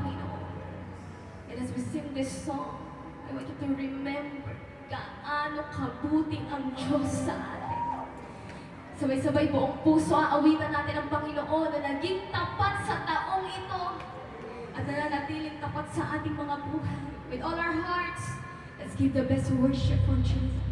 Panginoon. And as we sing this song, I want you to remember gaano kabuti ang Diyos sa atin. Sabay-sabay buong puso, aawitan natin ang Panginoon na naging tapat sa taong ito at nananatiling tapat sa ating mga buhay. With all our hearts, let's give the best worship for Jesus.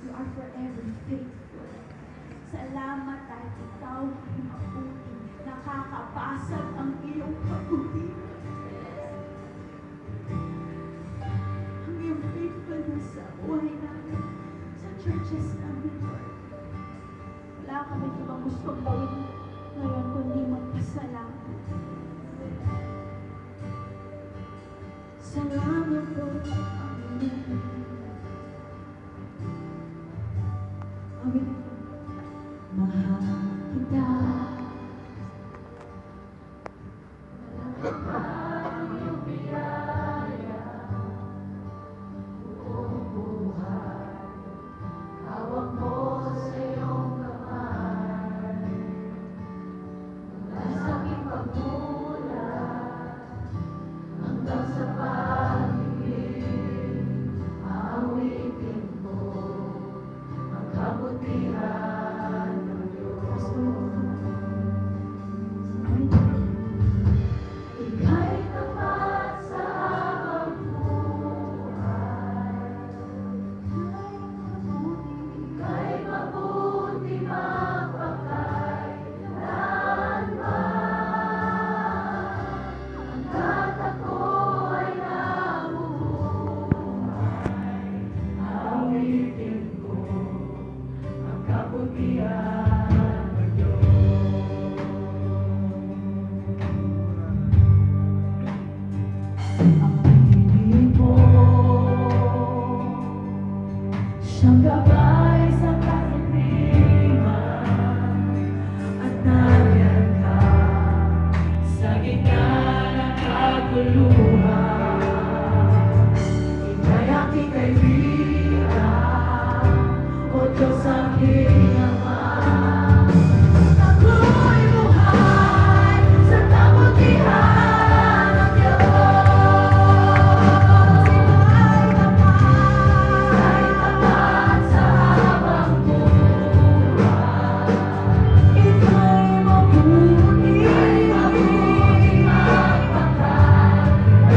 You are forever faithful. Salamat dahil ikaw ay mabuti. Nakakabasag ang iyong kabutihan. Ang iyong faithfulness sa buhay namin, sa churches namin, Lord. Wala kami ibang gustong gawin ngayon kundi magpasalamat. Salamat po, Panginoon. Amen. Mahal kita. Siyang gabay sa kailiman at nariyan ka sa gitna ng kaguluhan. Ika'y aking kaibigan, o Diyos aking Ama. Ako'y buhay sa kabutihan ng Diyos. Ika'y mabuti magpakay.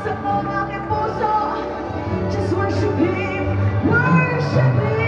Buksan mo ang aking puso. Just worship Him. Worship Him.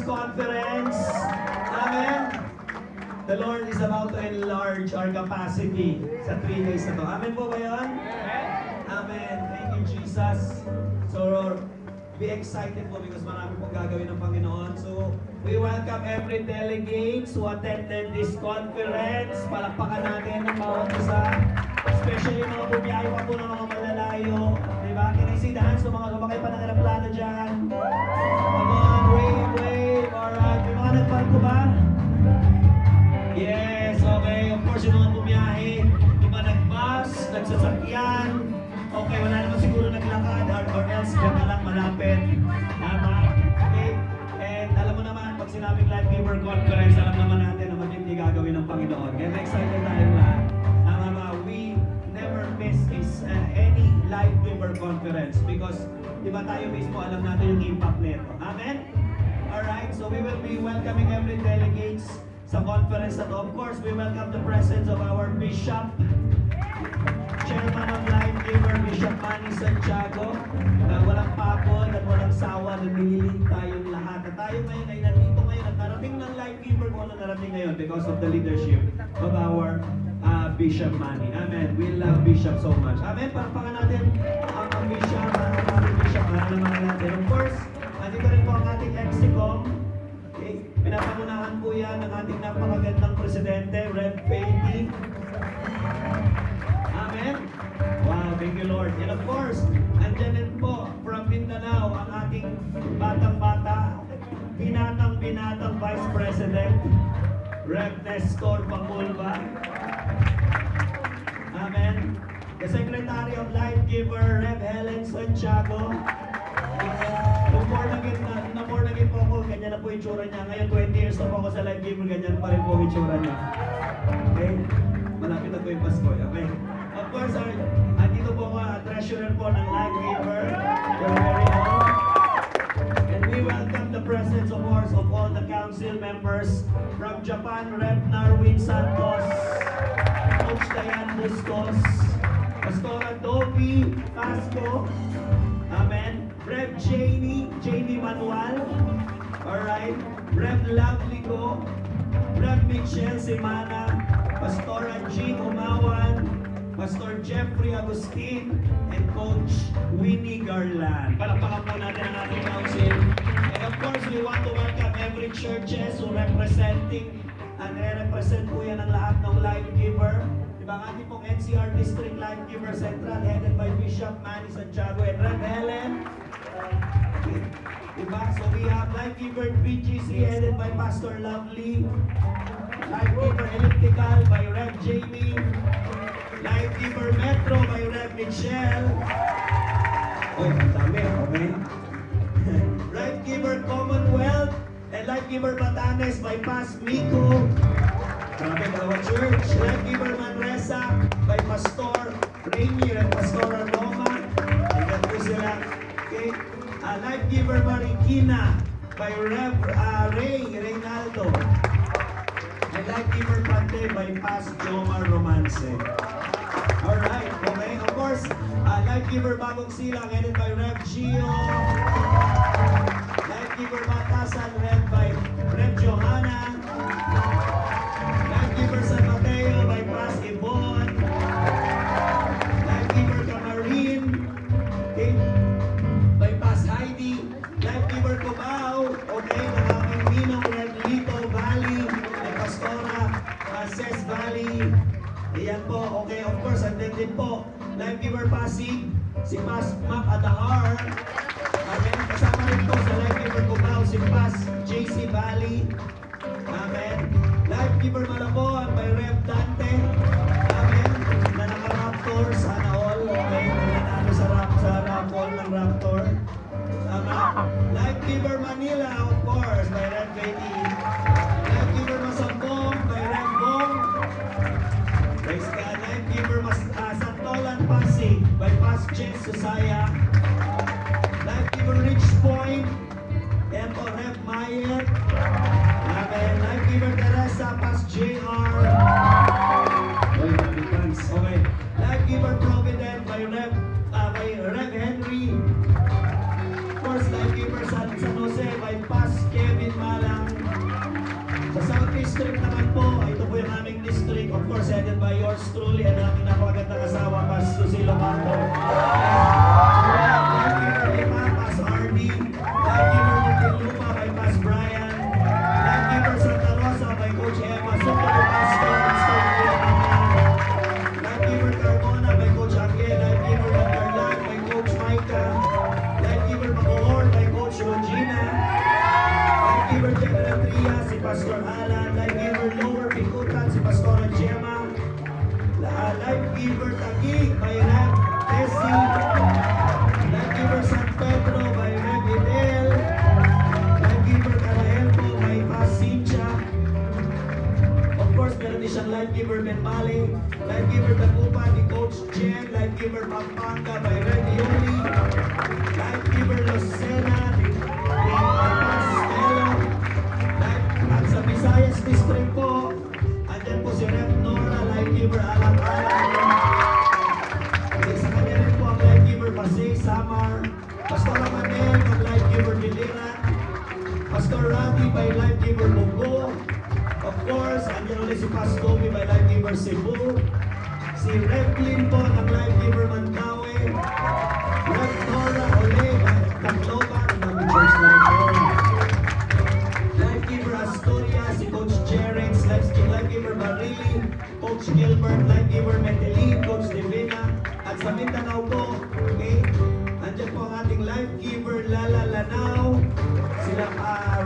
conference. Amen. The Lord is about to enlarge our capacity sa 3 days na to. Amen po ba yun? Amen. Thank you, Jesus. So, be excited po because marami pong gagawin ng Panginoon. So, we welcome every delegates who attended this conference. Palakpakan natin ng bawat isa. Especially mga bumiyahe pa po ng mga malalayo. Diba? Can I see the hands ng mga kumakay pa ng aeroplano dyan? Come on, wave, wave. Alright. May mga nagbarko ba? Yes, okay. Of course, yung mga bumiyahe, yung mga nag-bus, nagsasakyan. Okay, wala naman siguro naglakad or else dyan na lang malapit. Tama. Okay? And alam mo naman, pag sinabing Life Giver Conference, alam naman natin na matindi gagawin ng Panginoon. Kaya excited tayong lahat. Tama ba? We never miss any Life Giver Conference because di ba tayo mismo alam natin yung impact nito. Amen? Alright, so we will be welcoming every delegates sa conference na to. Of course, we welcome the presence of our Bishop, Chairman of Life Giver, Bishop Manny Santiago. Walang pagod at walang sawa, naniling tayong lahat. At tayo ngayon ay nandito ngayon at narating ng Life Giver kung ano narating ngayon because of the leadership of our Bishop Manny. Amen. We love Bishop so much. Amen. Palakpakan natin ang Bishop, ang Bishop, naman natin. Of course, nandito rin po ang ating Exicom. Okay. Pinapangunahan po yan ng ating napakagandang presidente, Rev. Peggy. Amen. Wow, thank you Lord. And of course, andyan din po from Mindanao ang ating batang-bata, binatang Vice President, Rev. Nestor Pangulba. Amen. The Secretary of Life Giver, Rev. Helen Santiago. Born again po ako, ganyan na po yung tsura niya. Ngayon, 20 years na po ako sa Life Giver, ganyan pa rin po yung tsura niya. Okay? Malapit na po yung Pasko. Okay? Of course, andito po ako, treasurer po ng Life Giver. You're very own. And we welcome the presence, of course, of all the council members from Japan, Rev. Narwin Santos, Coach Diane Bustos, Pastor Adobe Pasco, Amen. Rev. Jamie Manuel, alright. Rev. Lovely Go, Rev. Michelle Simana, Pastor Jean Umawan, Pastor Jeffrey Agustin, and Coach Winnie Garland. Palakpakan po natin ang ating council. And of course, we want to welcome every churches who representing, represent po yan ang lahat ng Life Giver. Diba ang ating pong NCR District Life Giver Central headed by Bishop Manny Santiago and Rev. Helen. Diba? So we have Life Giver BGC headed by Pastor Lovely, Life Giver Elliptical by Rev. Jamie, Life Giver Metro by Rev. Michelle. Oh, ang dami, okay? Life Giver Commonwealth and Life Giver Batanes by Pas Miko. Grabe, dalawa church. Life Giver Manresa by Pastor Rainier and Pastor Roma. Tingnan po sila. Okay? Life Giver Marikina by Rev. Reynaldo. And Life Giver Pante by Pas Jomar Romance. Alright, okay. Of course, Life Giver Bagong Silang headed by Rev. Gio. Life Giver Batasan led by Rev. Johanna. Life Giver San Mateo by Pas Yvonne. Life Giver Camarin. Okay. By Pas Heidi. Life Giver Cubao. Okay, ng aming Ninong Rev. Lito Valley. And Pastora Ces Valley. Ayan po, okay, of course, andun din po, Life Giver Pasig, si Pas Mac Adahar. Amen, kasama rin po sa Life Giver Cubao, si Pas JC Valley. Amen. Life Giver Malabon by Rev. Dante. Amen. Na naka-Raptor, sana all. Okay, nananalo sa Raptor ng Raptor. Amen. Life Giver Manila, of course, by Rev. Betty. Life Giver Masambong by Rev. Bong. Praise God. Life Giver Santolan Pasig by Pas Jen Susaya. Life Giver Rich Point. Ayan po, Rev. Mayer. Amen. Life Giver Teresa Pas JR. presented by yours truly, ang aming napakagandang asawa, Pas Susilo Marco. Life giver lima, Pas RD. Life giver Muntinlupa by Pas Brian. Life giver Santa Rosa by Coach Emma. Super Pastor, Life giver Carmona by Coach Angel. Life giver Underland by Coach Micah. Life giver Macohor by Coach Regina. Life giver General Tria si Pastor Alan. Life giver Lower Bikutan si Pastor Gemma. Life giver Taguig by Rev Tessie. Life giver San Pedro by Rev Idel. Life giver Caraelpo by Pas Cynthia. Of course, meron din siyang life giver Ben Mali. Life giver Tagupa ni Coach Jen. Life giver Pampanga by Rev Yoli. Life giver Lucena ni Pas Elo. At sa Visayas District po, andyan po si Rev Nora, life giver Alang-Alang. Sa kanya rin po ang life giver Pasay Samar. Pastor Manel, ang life giver Biliran. Pastor Randy by life giver Bugo. Of course, andyan ulit si Pastor Toby by life giver Cebu. Si Rev Lynn po ng life giver Mandaue. Rev Nora Ole by Tacloban, ang daming church na rin po. Life giver Astoria, si Coach Jerex, life giver Barili, Coach Gilbert, life giver Metelin, Coach Divina, at sa Mindanao po, okay, andyan po ang ating life giver Lala Lanao, sila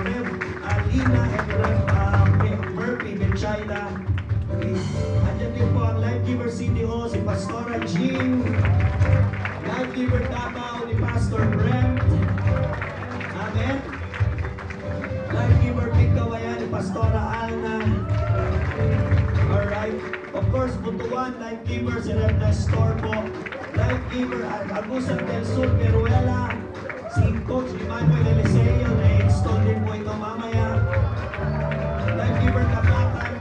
Rev Alina and Rev Murphy Benchayda, okay. Andyan din po ang life giver City Hall, si Pastora Jean, life giver Davao ni Pastor Brent, amen. Life giver Big Kawayan ni Pastora Alna. Alright. Of course, Butuan, life giver si Rev Nestor po. Life giver Agusan del Sur Peruela. Si Coach Emmanuel Eliseo, na-install din po ito mamaya. Life giver Kapatan,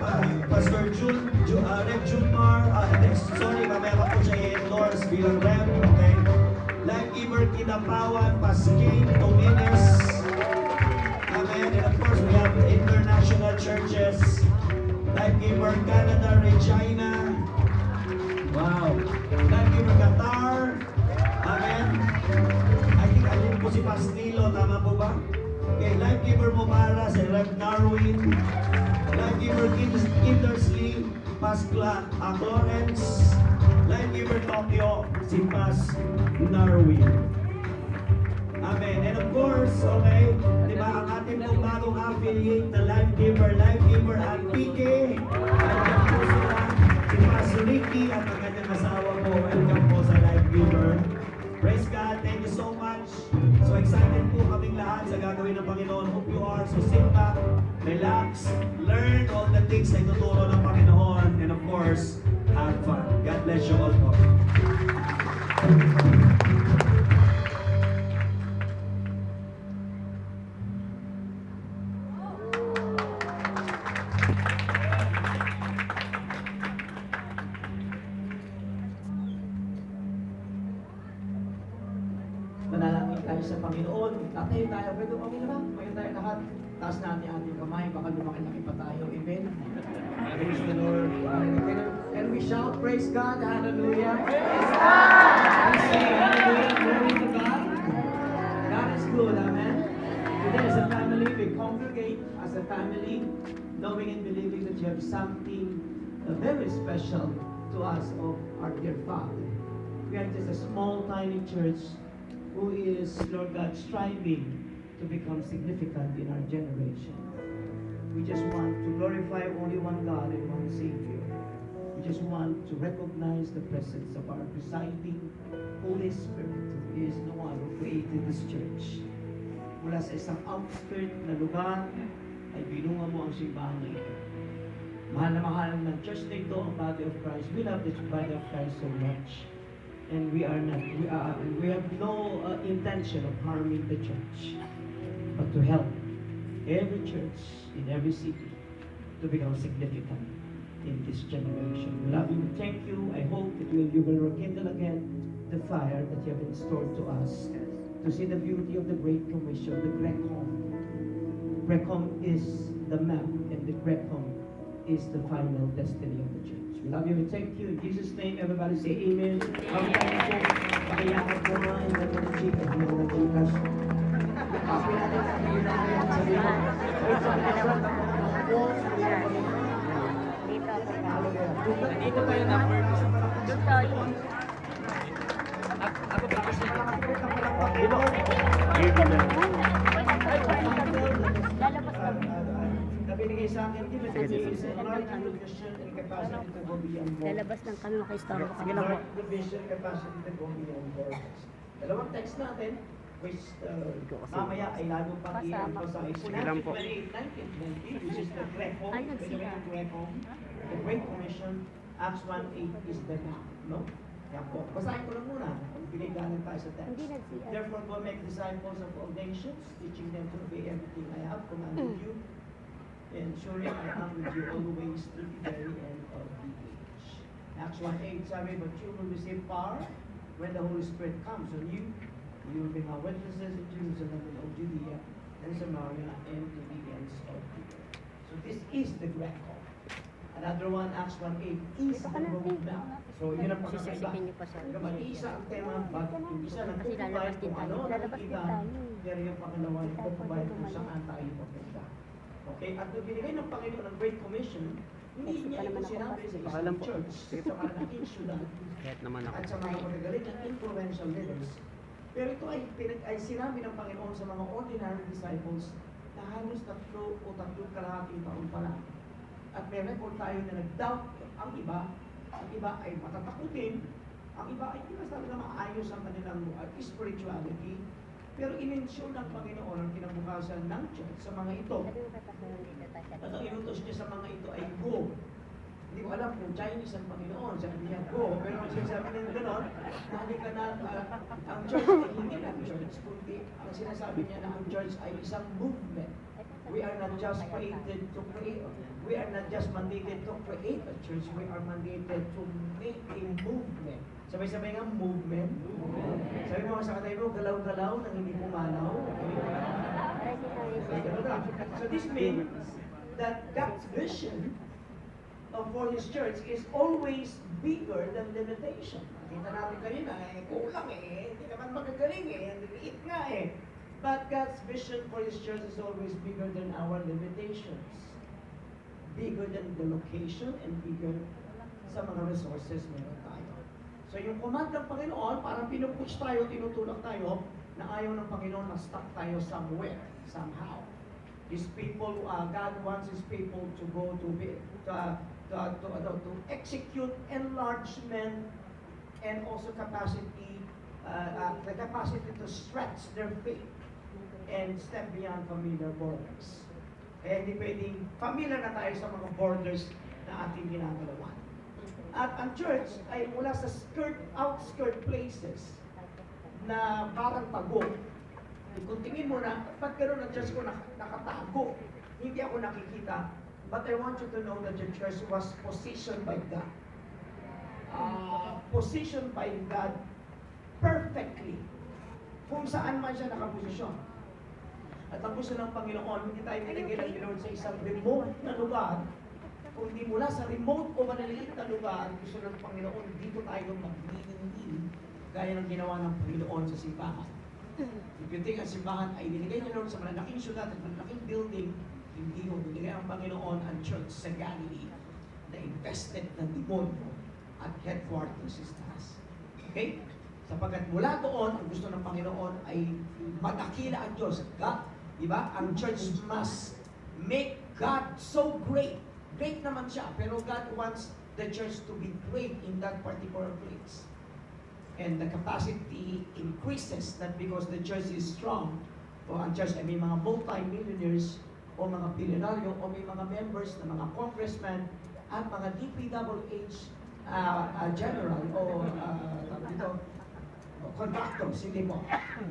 Pastor Rev Junmar. Sorry, mamaya pa po siya i-endorse bilang Rev. Okay. Life giver Kinapawan, Pasquin, Tomines. Amen. And of course, we have international churches. Life giver Canada, Regina. Wow. Life giver Qatar. Amen. I think alin po si Pastilo. Tama po ba? Okay. Life giver Mumara, si Rev Narwin. Life giver Kindersley, Pascla Florence. Life giver Tokyo, si Pas Narwin. Amen. And of course, okay, di ba, ang ating pong bagong affiliate na life giver at PK. Andiyan po sila, si Pastor Ricky at ang kanyang asawa po. Welcome po sa life giver. Praise God. Thank you so much. So excited po kaming lahat sa gagawin ng Panginoon. Hope you are. So sit back, relax, learn all the things na ituturo ng Panginoon. And of course, have fun. God bless you all po. Manalangin tayo sa Panginoon. Tatayo tayo. Pwede kami naman. Pwede tayo lahat. Taas natin ating kamay. Baka lumaki-laki pa tayo. Amen. Praise the Lord. Can we shout, praise God, hallelujah? Praise God! We say hallelujah, glory to God. God is good, amen? Today as a family, we congregate as a family, knowing and believing that you have something very special to us of our dear Father. We are just a small, tiny church who is, Lord God, striving to become significant in our generation. We just want to glorify only one God and one Savior. We just want to recognize the presence of our presiding Holy Spirit, who is the one who created this church. Mula sa isang outskirt na lugar, ay binunga mo ang simbahan na ito. Mahal na mahal ng church na ito, ang body of Christ. We love this body of Christ so much. And we have no intention of harming the church, but to help every church in every city to become significant in this generation. We love you. Thank you. I hope that you will rekindle again the fire that you have installed to us to see the beauty of the Great Commission, the Great Home. Great Home is the map, and the Great Home is the final destiny of the church. We love you and thank you. In Jesus' name, everybody say amen. Ang tayo po, pakiyakan po nga, yung mga Gcash, yung mga Gcash. Happy na natin ang yun ang ngayon sa mga. It's a different Dito tayo number 2. Doon tayo. Ako pa kasi nabinigay sa akin, give it to me is a large vision and capacity to go beyond borders. Lalabas lang kami maka-istorbo kami. Large vision, capacity to go beyond borders. Dalawang text natin, which mamaya ay lalo pang i-emphasize. Sige lang po. 1920, which is the Greco, Ay, nagsira. the Great Commission, Acts 1:8 is the now, no? Yan po. Basahin ko lang muna. Binigyan tayo sa text. Hindi nagsiya. Therefore, go make disciples of all nations, teaching them to obey everything I have commanded you. And surely I am with you always to the very end of the age. Acts 1:8 sabi, but you will receive power when the Holy Spirit comes on you. You will be my witnesses in Jerusalem and all Judea and Samaria and to the ends of the earth. So this is the Greco. Another one, Acts 1:8, is the roadmap. So yun ang pagkakaiba. Sisisikin niyo pa siya. Mag-iisa ang tema, but yung isa na Kasi lalabas din tayo. Lalabas din nakikita, tayo. pero yung pangalawa, yung pagbabayad kung saan tayo papunta. Okay, at nung binigay ng Panginoon ng Great Commission, hindi niya ito sinabi sa Baka isang lang po. church, sa malaking syudad, Kahit naman ako. at sa mga magagaling at influential leaders. Pero ito ay sinabi ng Panginoon sa mga ordinary disciples na halos 3 o 3 kalahating taon pa lang. At may record tayo na nag-doubt ang iba ay matatakutin, ang iba ay hindi masabi na maayos ang kanilang spirituality. Pero inensyon ng Panginoon ang kinabukasan ng church sa mga ito. At ang inutos niya sa mga ito ay go. Hindi ko alam kung Chinese ang Panginoon, sabi niya go. Pero ang sinasabi niya gano'n, hindi ka na, ang church ay hindi lang church, kundi ang sinasabi niya na ang church ay isang movement. We are not just created to create, we are not just mandated to create a church, we are mandated to make a movement. Sabay-sabay nga, movement. Sabi mo sa katay mo, galaw-galaw nang hindi pumanaw. So this means that God's vision for His church is always bigger than limitation. Kita natin kanina, kulang hindi naman magagaling liit nga But God's vision for His church is always bigger than our limitations. Bigger than the location and bigger sa mga resources meron tayo. So yung command ng Panginoon, parang pinupush tayo, tinutulak tayo, na ayaw ng Panginoon na stuck tayo somewhere, somehow. His people, God wants His people to go to execute enlargement and also capacity, the capacity to stretch their faith and step beyond familiar borders. Kaya hindi pwedeng familiar na tayo sa mga borders na ating ginagalawan. At ang church ay mula sa outskirt places na parang tago. Kung tingin mo na, ba't gano'n ang church ko nakatago? Hindi ako nakikita. But I want you to know that the church was positioned by God. Positioned by God perfectly. Kung saan man siya nakaposisyon. At ang gusto ng Panginoon, hindi tayo nilagay ng Lord sa isang remote na lugar, kundi mula sa remote o maliliit na lugar, gusto ng Panginoon, dito tayo mag-meaning gaya ng ginawa ng Panginoon sa simbahan. If you think ang simbahan ay nilagay ng Lord sa malalaking syudad at malalaking building, hindi mo binigay ang Panginoon ang church sa Galilee na invested ng demonyo at headquarters sa taas. Okay? Sapagkat mula doon, ang gusto ng Panginoon ay madakila ang Diyos. God, di ba? Ang church must make God so great. Great naman siya, pero God wants the church to be great in that particular place. And the capacity increases, not because the church is strong, o ang church ay may mga multi-millionaires, o mga bilyonaryo, o may mga members na mga congressmen, at mga DPWH general, o conductors, hindi po.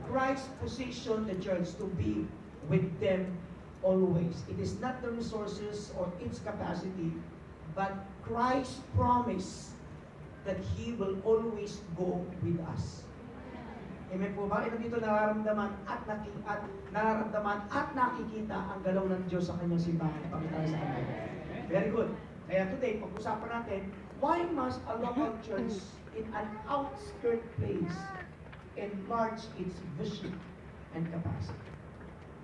Christ positioned the church to be with them always. It is not the resources or its capacity, but Christ promised that He will always go with us. Amen po ba? Ito dito nararamdaman at nakikita ang galaw ng Diyos sa kanyang simbahan. Pakita sa amin. Very good. Kaya today, pag-usapan natin, why must a local church in an outskirt place enlarge its vision and capacity?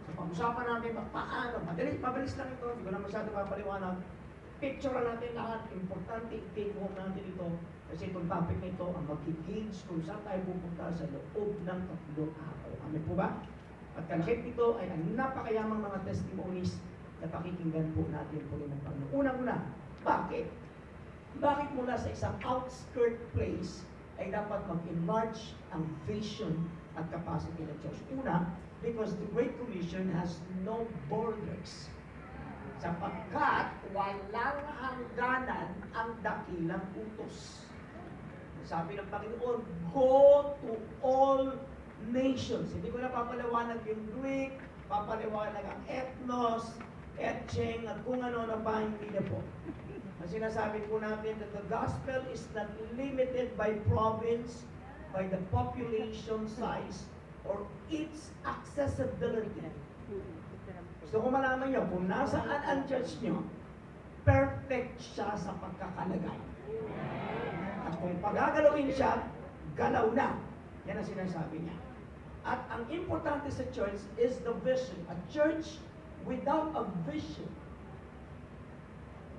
So pag-usapan natin, paano, mabilis lang ito, hindi ko na masyado papaliwanag. Picture natin lahat, importante i-take home natin ito, kasi itong topic na ito ang mag-gauge kung saan tayo pupunta sa loob ng 3 araw. Amen po ba? At kalakip nito ay ang napakayamang mga testimonies na pakikinggan po natin po rin ng Panginoon. Unang-una, bakit? Bakit mula sa isang outskirt place ay dapat mag-enlarge ang vision at capacity ng church? Una, because the Great Commission has no borders. Sapagkat walang hangganan ang dakilang utos. Sabi ng Panginoon, go to all nations. Hindi ko na papaliwanag yung Greek, papaliwanag ang ethnos, etching, at kung ano na pa, hindi na po. Ang sinasabi po natin that the gospel is not limited by province, by the population size, or its accessibility. Gusto ko malaman nyo, kung nasaan ang church nyo, perfect siya sa pagkakalagay. At kung pagagalawin siya, galaw na. Yan ang sinasabi niya. At ang importante sa church is the vision. A church without a vision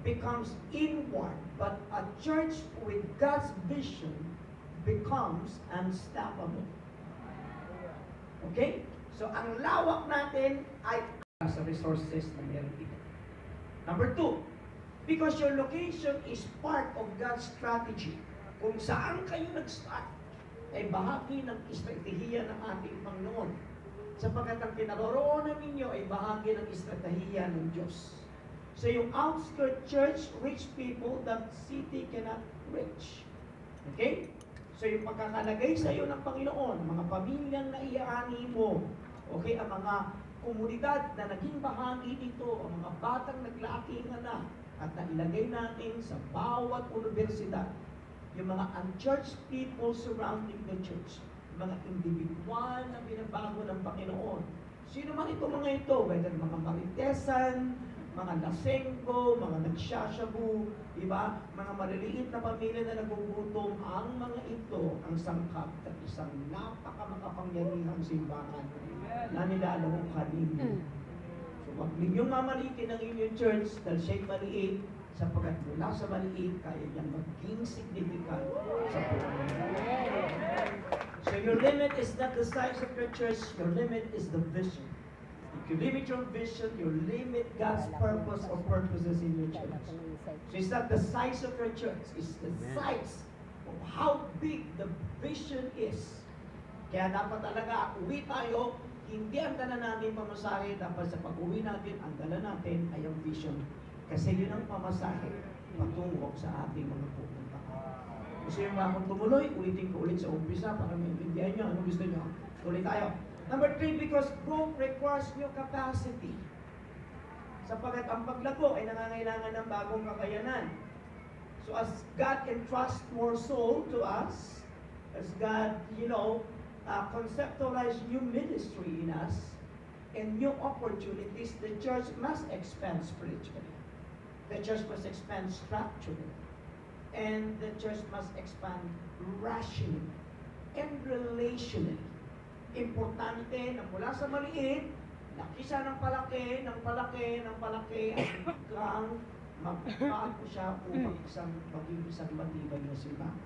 becomes inward, but a church with God's vision becomes unstoppable. Okay? So, ang lawak natin ay sa resources na meron dito. Number 2, because your location is part of God's strategy. Kung saan kayo nag-start, ay bahagi ng estratehiya ng ating Panginoon. Sapagkat ang kinaroroonan ninyo ay bahagi ng estratehiya ng Diyos. So yung outskirt church, reach people that city cannot reach. Okay? So yung pagkakalagay sa iyo ng Panginoon, mga pamilyang naiaani mo, okay, ang mga komunidad na naging bahagi nito, ang mga batang naglaking anak, at nailagay natin sa bawat universidad, yung mga unchurched people surrounding the church, mga individual na binabago ng Panginoon. Sino man ito mga ito, whether mga maritesan, mga lasenggo, mga nagsasyabu, diba? Mga maliliit na pamilya na nagugutom, ang mga ito ang sangkap ng isang napakamakapangyarihang simbahan na nilalawang ninyo. So, wag ninyong mamalitin ang inyong church dahil siya'y maliit, sapagkat mula sa maliit, kaya niyang maging significant sa buhay. So your limit is not the size of your church, your limit is the vision. If you limit your vision, you limit God's purpose or purposes in your church. So it's not the size of your church, it's the size of how big the vision is. Kaya dapat talaga, uwi tayo, hindi ang dala natin pamasahe, dapat sa pag-uwi natin, ang dala natin ay ang vision. Kasi yun ang pamasahe patungo sa ating mga pupunta. Gusto yung mga kung tumuloy, ulitin ko ulit sa umpisa para maintindihan nyo. Ano gusto nyo? Tuloy tayo. Number 3, because growth requires new capacity. Sapagkat ang paglago ay nangangailangan ng bagong kakayanan. So as God entrusts more soul to us, as God, conceptualize new ministry in us, and new opportunities, the church must expand spiritually. The church must expand structurally. And the church must expand rationally and relationally. Importante na mula sa maliit, laki siya ng palaki, ng palaki, ng palaki, at hanggang magbago siya upang maging isang matibay na simbahan.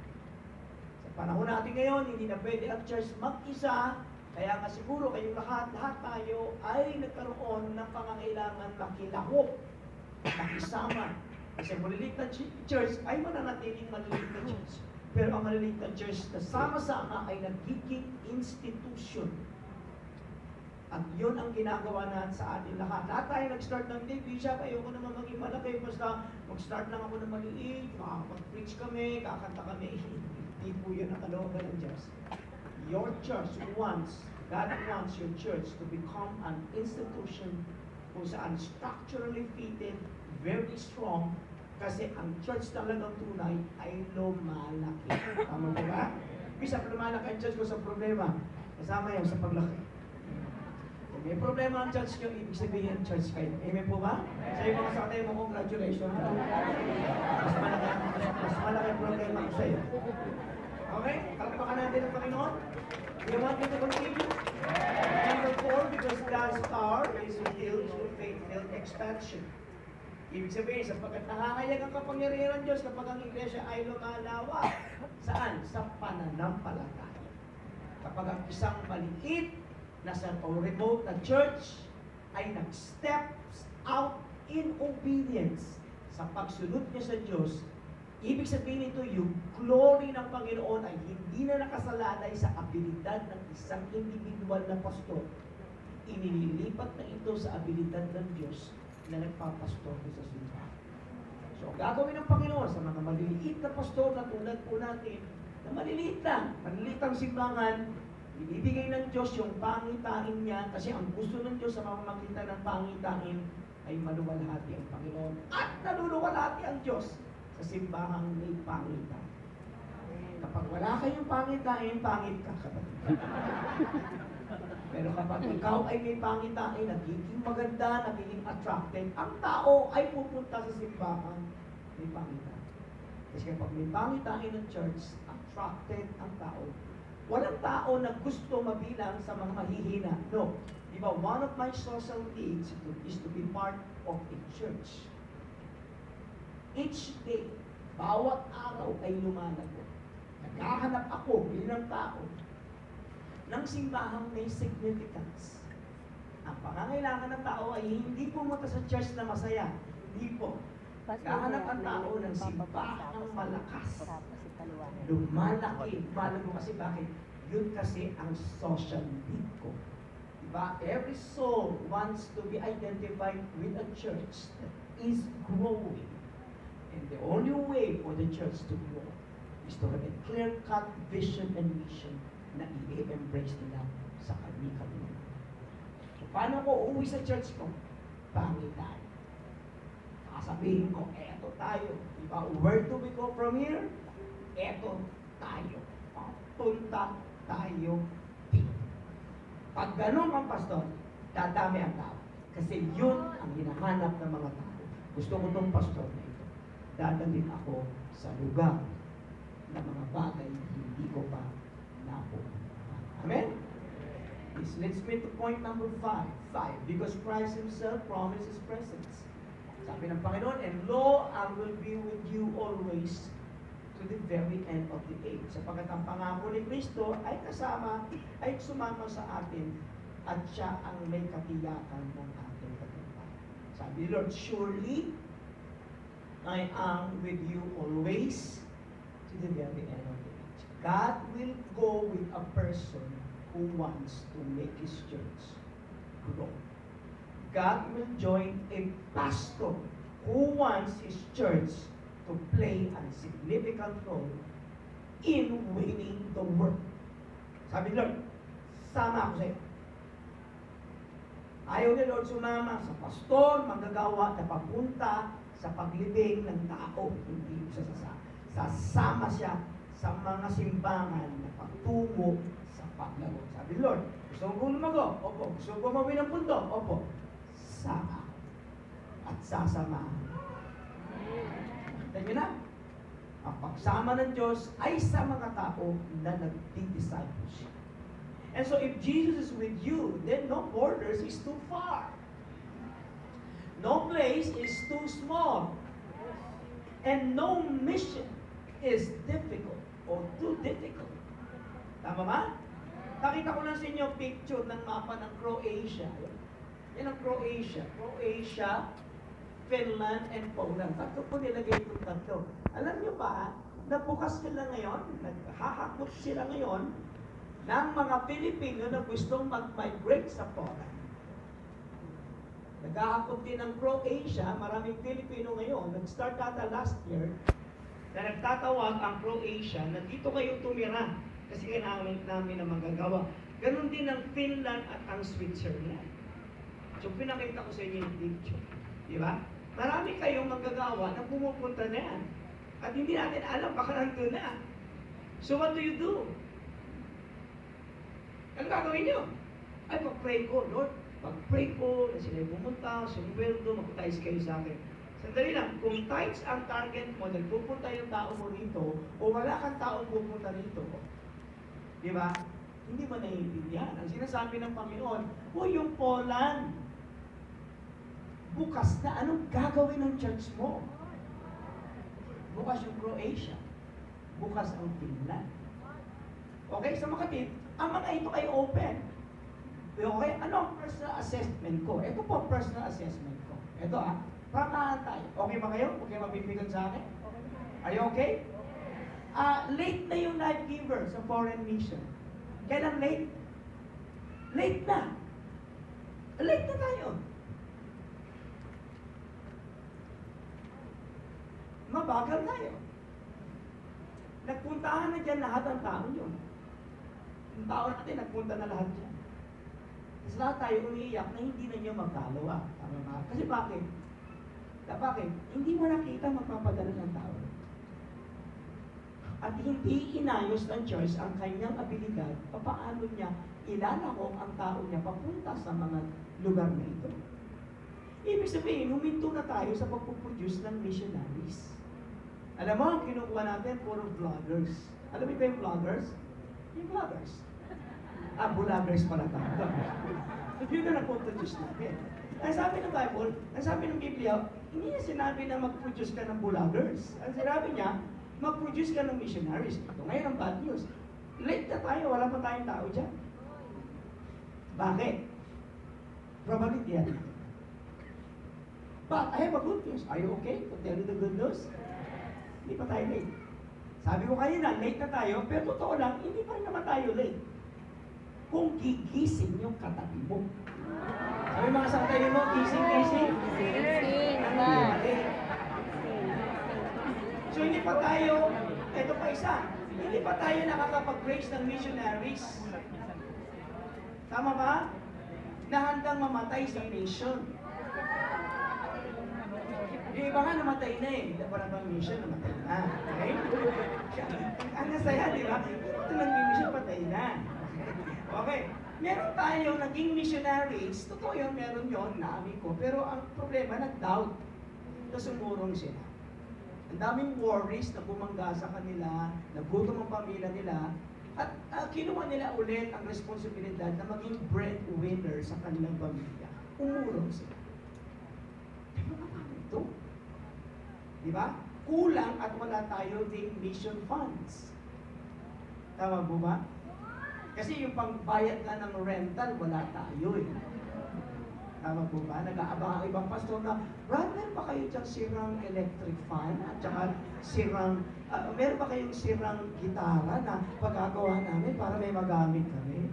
Sa panahon natin ngayon, hindi na pwede ang church mag-isa, kaya nga siguro kayong lahat tayo ay nagkaroon ng pangangailangan makilahok, makisama. Kasi maliliit na church ay mananatiling maliliit na church. Pero ang maliliit na church na sama-sama ay nagiging institution. At yun ang ginagawa natin sa atin lahat. Lahat tayo nag-start ng day, Bishop, ayoko naman maging malaki. Basta mag-start lang ako ng maliit, makakapag-preach kami, kakanta kami. Hindi po yun ang kalooban ng Diyos. Your church wants, God wants your church to become an institution kung saan structurally fitted, very strong, kasi ang church talagang tunay ay lumalaki. Tama ba ba? Bisa lumalaki ang church ko sa problema. Kasama yan sa paglaki. Kung may problema ang church nyo, ibig sabihin church kayo. Amen po ba? Sa iyo mga sakay mo, congratulations. Mas malaki problema ko sa iyo. Okay? Kalakpakan natin ang Panginoon. Do you want me to continue? Number 4, because God's power is revealed through faith-filled expansion. Ibig sabihin, sapagkat nangangayag ang kapangyarihan ng Diyos kapag ang iglesia ay lumalawak. Saan? Sa pananampalataya. Kapag ang isang maliit na remote na church ay nag-steps out in obedience sa pagsunod niya sa Diyos, ibig sabihin nito, yung glory ng Panginoon ay hindi na nakasalalay sa abilidad ng isang individual na pastor. Inililipat na ito sa abilidad ng Diyos na nagpapastor sa simbahan. So, gagawin ng Panginoon sa mga maliliit na pastor na tulad po natin, na maliliit ang simbahan, ibibigay ng Diyos yung pangitain niya, kasi ang gusto ng Diyos sa pamamagitan ng pangitain ay maluwalhati ang Panginoon. At naluluwalhati ang Diyos sa simbahang may pangitain. Kapag wala kayong pangitain, pangit ka, kapatid. Pero kapag ikaw ay may pangitain, nagiging maganda, nagiging attractive, ang tao ay pupunta sa simbahan may pangitain. Kasi kapag may pangitain ng church, attracted ang tao. Walang tao na gusto mabilang sa mga mahihina. No. Diba, one of my social needs is to be part of a church. Each day, bawat araw ay lumalago. Naghahanap ako bilang tao ng simbahang may significance. Ang pangangailangan ng tao ay hindi pumunta sa church na masaya. Hindi po. Naghahanap ang tao ng simbahang malakas. Lumalaki. Malago kasi bakit? Yun kasi ang social need ko. Diba? Every soul wants to be identified with a church that is growing. And the only way for the church to grow is to have a clear-cut vision and mission na i-embrace nila sa kami-kami. So, paano ko uuwi sa church ko? Pangitan. Sasabihin ko, eto tayo. Diba? Where do we go from here? Eto tayo. Punta tayo dito. Pag ganun ang pastor, dadami ang tao. Kasi yun ang hinahanap ng mga tao. Gusto ko itong pastor na ito. Dadalhin ako sa lugar na mga bagay na hindi ko pa napupuntahan. Amen? This leads me to point number 5. Because Christ Himself promised His presence. Sabi ng Panginoon, and lo, I will be with you always to the very end of the age. Sapagkat ang pangako ni Kristo ay sumama sa atin at siya ang may katiyakan ng ating katiyakan. Sabi ni Lord, surely I am with you always to the very end of the age. God will go with a person who wants to make His church grow. God will join a pastor who wants his church to play a significant role in winning the world. Sabi ni Lord, sama ako sa iyo. Ayaw ni Lord sumama sa pastor, manggagawa na papunta sa paglibing ng tao. Hindi siya sasama siya sa mga simbangan na pagtungo sa paglago. Sabi ni Lord, gusto mo lumago? Opo. Gusto mo mawin ng mundo? Opo. Sama at sasamahan. Tignan na. Ang pagsama ng Diyos ay sa mga tao na nagdi-discipleship. And so if Jesus is with you, then no borders is too far. No place is too small. And no mission is difficult or too difficult. Tama ba? Nakita ko lang sa inyo picture ng mapa ng Croatia. Yan ang Croatia. Croatia, Finland, and Poland. Tatlo po nilagay itong tatlo. Alam nyo ba, nabukas sila ngayon, naghahakot sila ngayon ng mga Pilipino na gustong mag-migrate sa Poland. Naghahakot din ng Croatia, maraming Pilipino ngayon, nag-start ata last year, na nagtatawag ang Croatia na dito kayo tumira kasi kailangan namin na magagawa. Ganon din ang Finland at ang Switzerland. So, pinakita ko sa inyo yung picture. Di ba? Marami kayong magagawa na pumupunta na yan. At hindi natin alam, baka nandun na. So, what do you do? Ano gagawin nyo? Ay, pag-pray ko, Lord, Pag-pray ko, na sila pumunta, sumweldo, magpatayos kayo sa akin. Sandali lang, kung tithes ang target mo, nagpupunta yung tao mo rito, o wala kang tao pupunta rito, di ba? Hindi mo naiintindihan. Ang sinasabi ng Panginoon, o yung Poland, bukas na anong gagawin ng church mo? Bukas yung Croatia, bukas ang Finland. Okay, sa Makati, ang mga ito ay open. Okay, ano ang personal assessment ko? Ito po ang personal assessment ko. Ito prangkahan tayo. Okay ba kayo? Okay mabibigan sa akin? Are you okay? Late na yung life giver sa foreign mission. Kailan late? Late na. Late na tayo. Mabagal tayo. Nagpuntahan na dyan lahat ang tao yun. Yung tao natin, nagpunta na lahat dyan. Kasi lahat tayo umiiyak na hindi na niyo magdalawa. Tama ba? Kasi bakit? Bakit? Hindi mo nakita magpapadala ng tao. At hindi inayos ng church ang kanyang abilidad paano niya ilalakok ang tao niya papunta sa mga lugar na ito. Ibig sabihin, huminto na tayo sa pagpuproduce ng missionaries. Alam mo, ang kinukuha natin, puro vloggers. Alam mo ba yung vloggers? Yung vloggers. Vloggers pala tayo. Yun na nagpuproduce natin. Ang sabi ng Bible, ang sabi ng Biblia, hindi niya sinabi na mag-produce ka ng vloggers. Ang sinabi niya, mag-produce ka ng missionaries. Ito ngayon ang bad news. Late na tayo, wala pa tayong tao dyan. Bakit? Probably di yan. But I have a good news. Are you okay? To tell you the good news? Hindi pa tayo late. Sabi ko kanina, late na tayo, pero totoo lang, hindi pa rin naman tayo late. Kung gigising yung katabi mo. Sabi mga santayo mo, gising. So hindi pa tayo, ito pa isa, hindi pa tayo nakakapag-raise ng missionaries. Tama ba? Na handang mamatay sa mission. Yung iba nga namatay na eh. Parang bang mission, namatay na. Okay? Ang nasaya, di ba? Ito lang yung mission, patay na. Okay. Meron tayong naging missionaries. Totoo yun, meron yun, naamin ko. Pero ang problema, nag-doubt. Tapos umurong sila. Ang daming worries na bumangga sa kanila, nagutom ang pamilya nila, at kinuha nila ulit ang responsibilidad na maging breadwinner sa kanilang pamilya. Umurong sila. Pero paano ito? Di ba? Kulang at wala tayo ding mission funds. Tama po ba? Kasi yung pangbayad na ng rental, wala tayo eh. Tama po ba? Nag-aabang ang ibang pastor na, Brad, meron ba kayo dyan sirang electric fan? At saka sirang, meron ba kayong sirang gitara na pagkagawa namin para may magamit kami?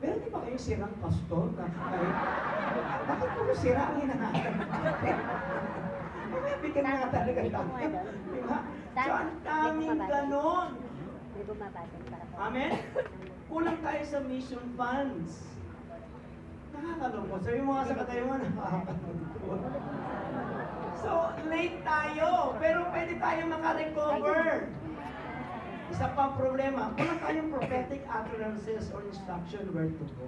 Meron din ba kayong sirang pastor na kahit, bakit puro sira ang hinahanap natin? May bigyan nga talaga tayo. Diba? So, ang daming ganon. Amen? Kulang tayo sa mission funds. Nakakalungkot. Sabi mo nga sa katayo mo, nakakalungkot. So, late tayo. Pero pwede tayo makarecover. Isa pang problema, wala tayong prophetic utterances or instruction where to go.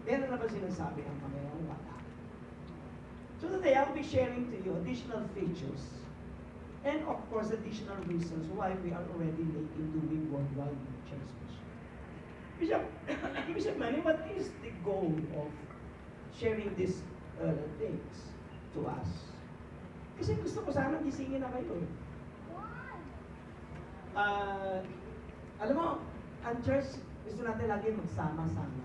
Meron na ba sinasabi ang Panginoon? Wala. So today, I'll be sharing to you additional features and of course additional reasons why we are already late in doing worldwide church mission. Bishop Manny, what is the goal of sharing these things to us? Kasi gusto ko sana gisingin na kayo. Alam mo, ang church, gusto natin lagi magsama-sama.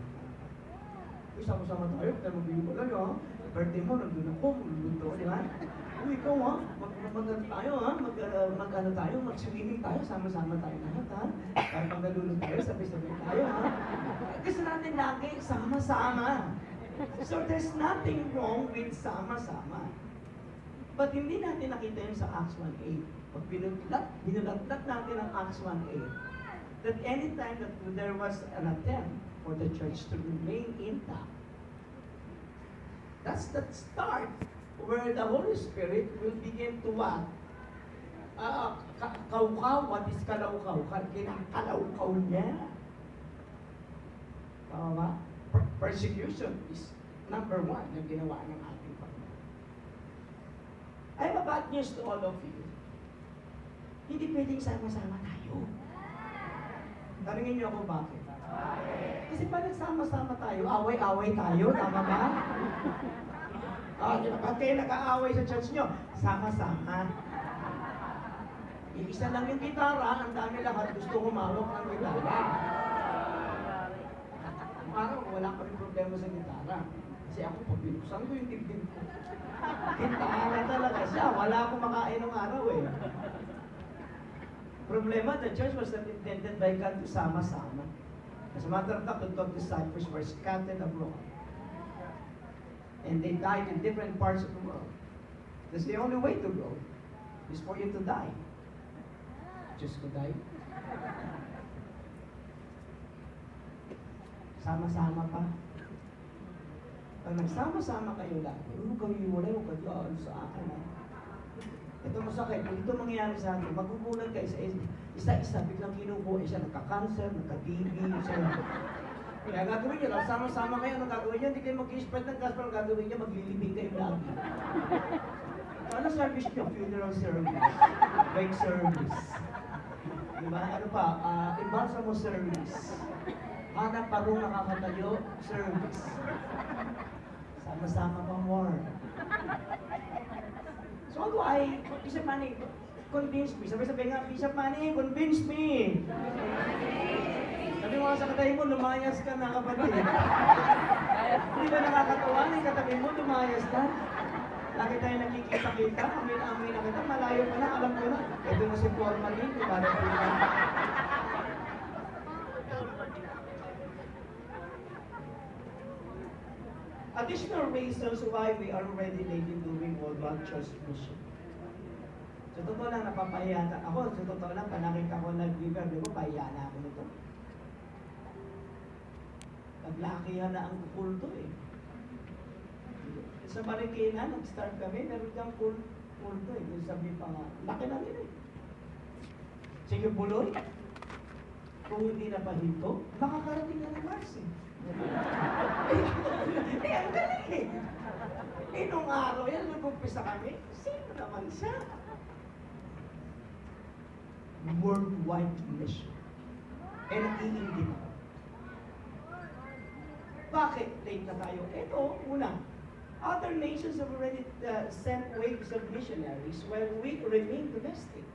Sama-sama tayo, tayo mag-iupo lang yun. Birthday mo, nandun ako, nandun ako, di ba? Uy, ikaw ha, mag-ano tayo ha, mag-ano tayo, mag-swimming tayo, sama-sama tayo lahat ha. Para pag nalulog tayo, sabay-sabay tayo ha. Gusto natin lagi sama-sama. So there's nothing wrong with sama-sama. But hindi natin nakita yun sa Acts 1:8. Pag binulatlat natin ang Acts 1:8, that anytime that there was an attempt for the church to remain intact, that's the start where the Holy Spirit will begin to what? Kaukaw, what is kalaukaw? Kinakalaukaw niya. Tama ba? Persecution is number one na ginawa ng ating Panginoon. I have a bad news to all of you. Hindi pwedeng sama-sama tayo. Tanungin niyo ako bakit? Kasi pag nagsama-sama tayo, away-away tayo, tama ba? Pag kayo nag-aaway sa church nyo, sama-sama. Isa lang yung gitara, ang dami lahat gusto humawak ng gitara. Parang wala pa rin problema sa gitara. Kasi ako, pag binuksan ko yung dibdib ko. Gitara talaga siya, wala akong makain ng araw eh. Problema, the church was not intended by God to sama-sama. As a matter of fact, the 12 disciples were scattered abroad. And they died in different parts of the world. That's the only way to go, is for you to die. Just to die. Sama-sama pa. Pag nagsama-sama kayo lagi, huwag kayo wala, huwag kayo sa akin. Ito masakit, kung ito mangyayari sa atin, magugulat kayo sa isa-isa, biglang kinubuhay siya, nagka-cancer, nagka-TB, siya. Kaya gagawin niyo, sama-sama kayo, anong gagawin niyo? Hindi kayo mag-i-spread ng gospel, ang gagawin niyo, maglilibing kayo lagi. Ano service niyo? Funeral service, wake service. Diba? Ano pa? Embalsamo service. Hanap parong nakakatayo, service. Sama-sama pa more. So how do I, Bishop Manny, convince me? Sabi nga, Bishop Manny, convince me. Sabi mo sa katabi mo, lumayas ka na kapatid. Hindi ba nakakatawa na yung katabi mo, lumayas ka? Lagi tayo nakikita-kita, amin-amin na kita, malayo ka na, alam ko na. Ito na si Formalin, para po na. Additional reasons why we are already late in doing Worldwide Church Mission. Sa totoo lang, napapahiya ako. Sa totoo lang, panakita ko nag-giver, di ba, pahiya na ako nito. Naglakihan na ang kulto eh. Sa Marikina, nag-start kami, meron kang kulto eh. Yung sabi pa nga, laki na rin eh. Sige, Buloy, kung hindi na pahinto, makakarating na ng Mars eh. Ang galing eh. Nung araw yan, nag-umpisa kami, sino naman siya? Worldwide mission. Eh, nag-iingit ako. Bakit late na tayo? Ito, una, other nations have already sent waves of missionaries while we remain domestic.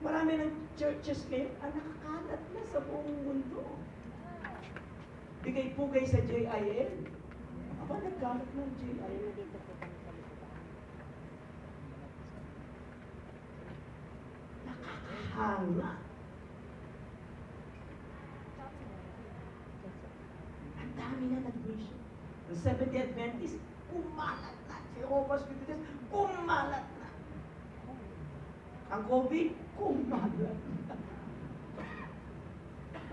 Marami ng churches ngayon ang nakakalat na sa buong mundo. Bigay-pugay sa JIL. Aba, nagkalat ng JIL. Nakakahanga. Ang dami na nag-mission. The Seventh-day Adventist, kumalat na. Jehovah's Witnesses, kumalat na. Ang COVID, kumalat na.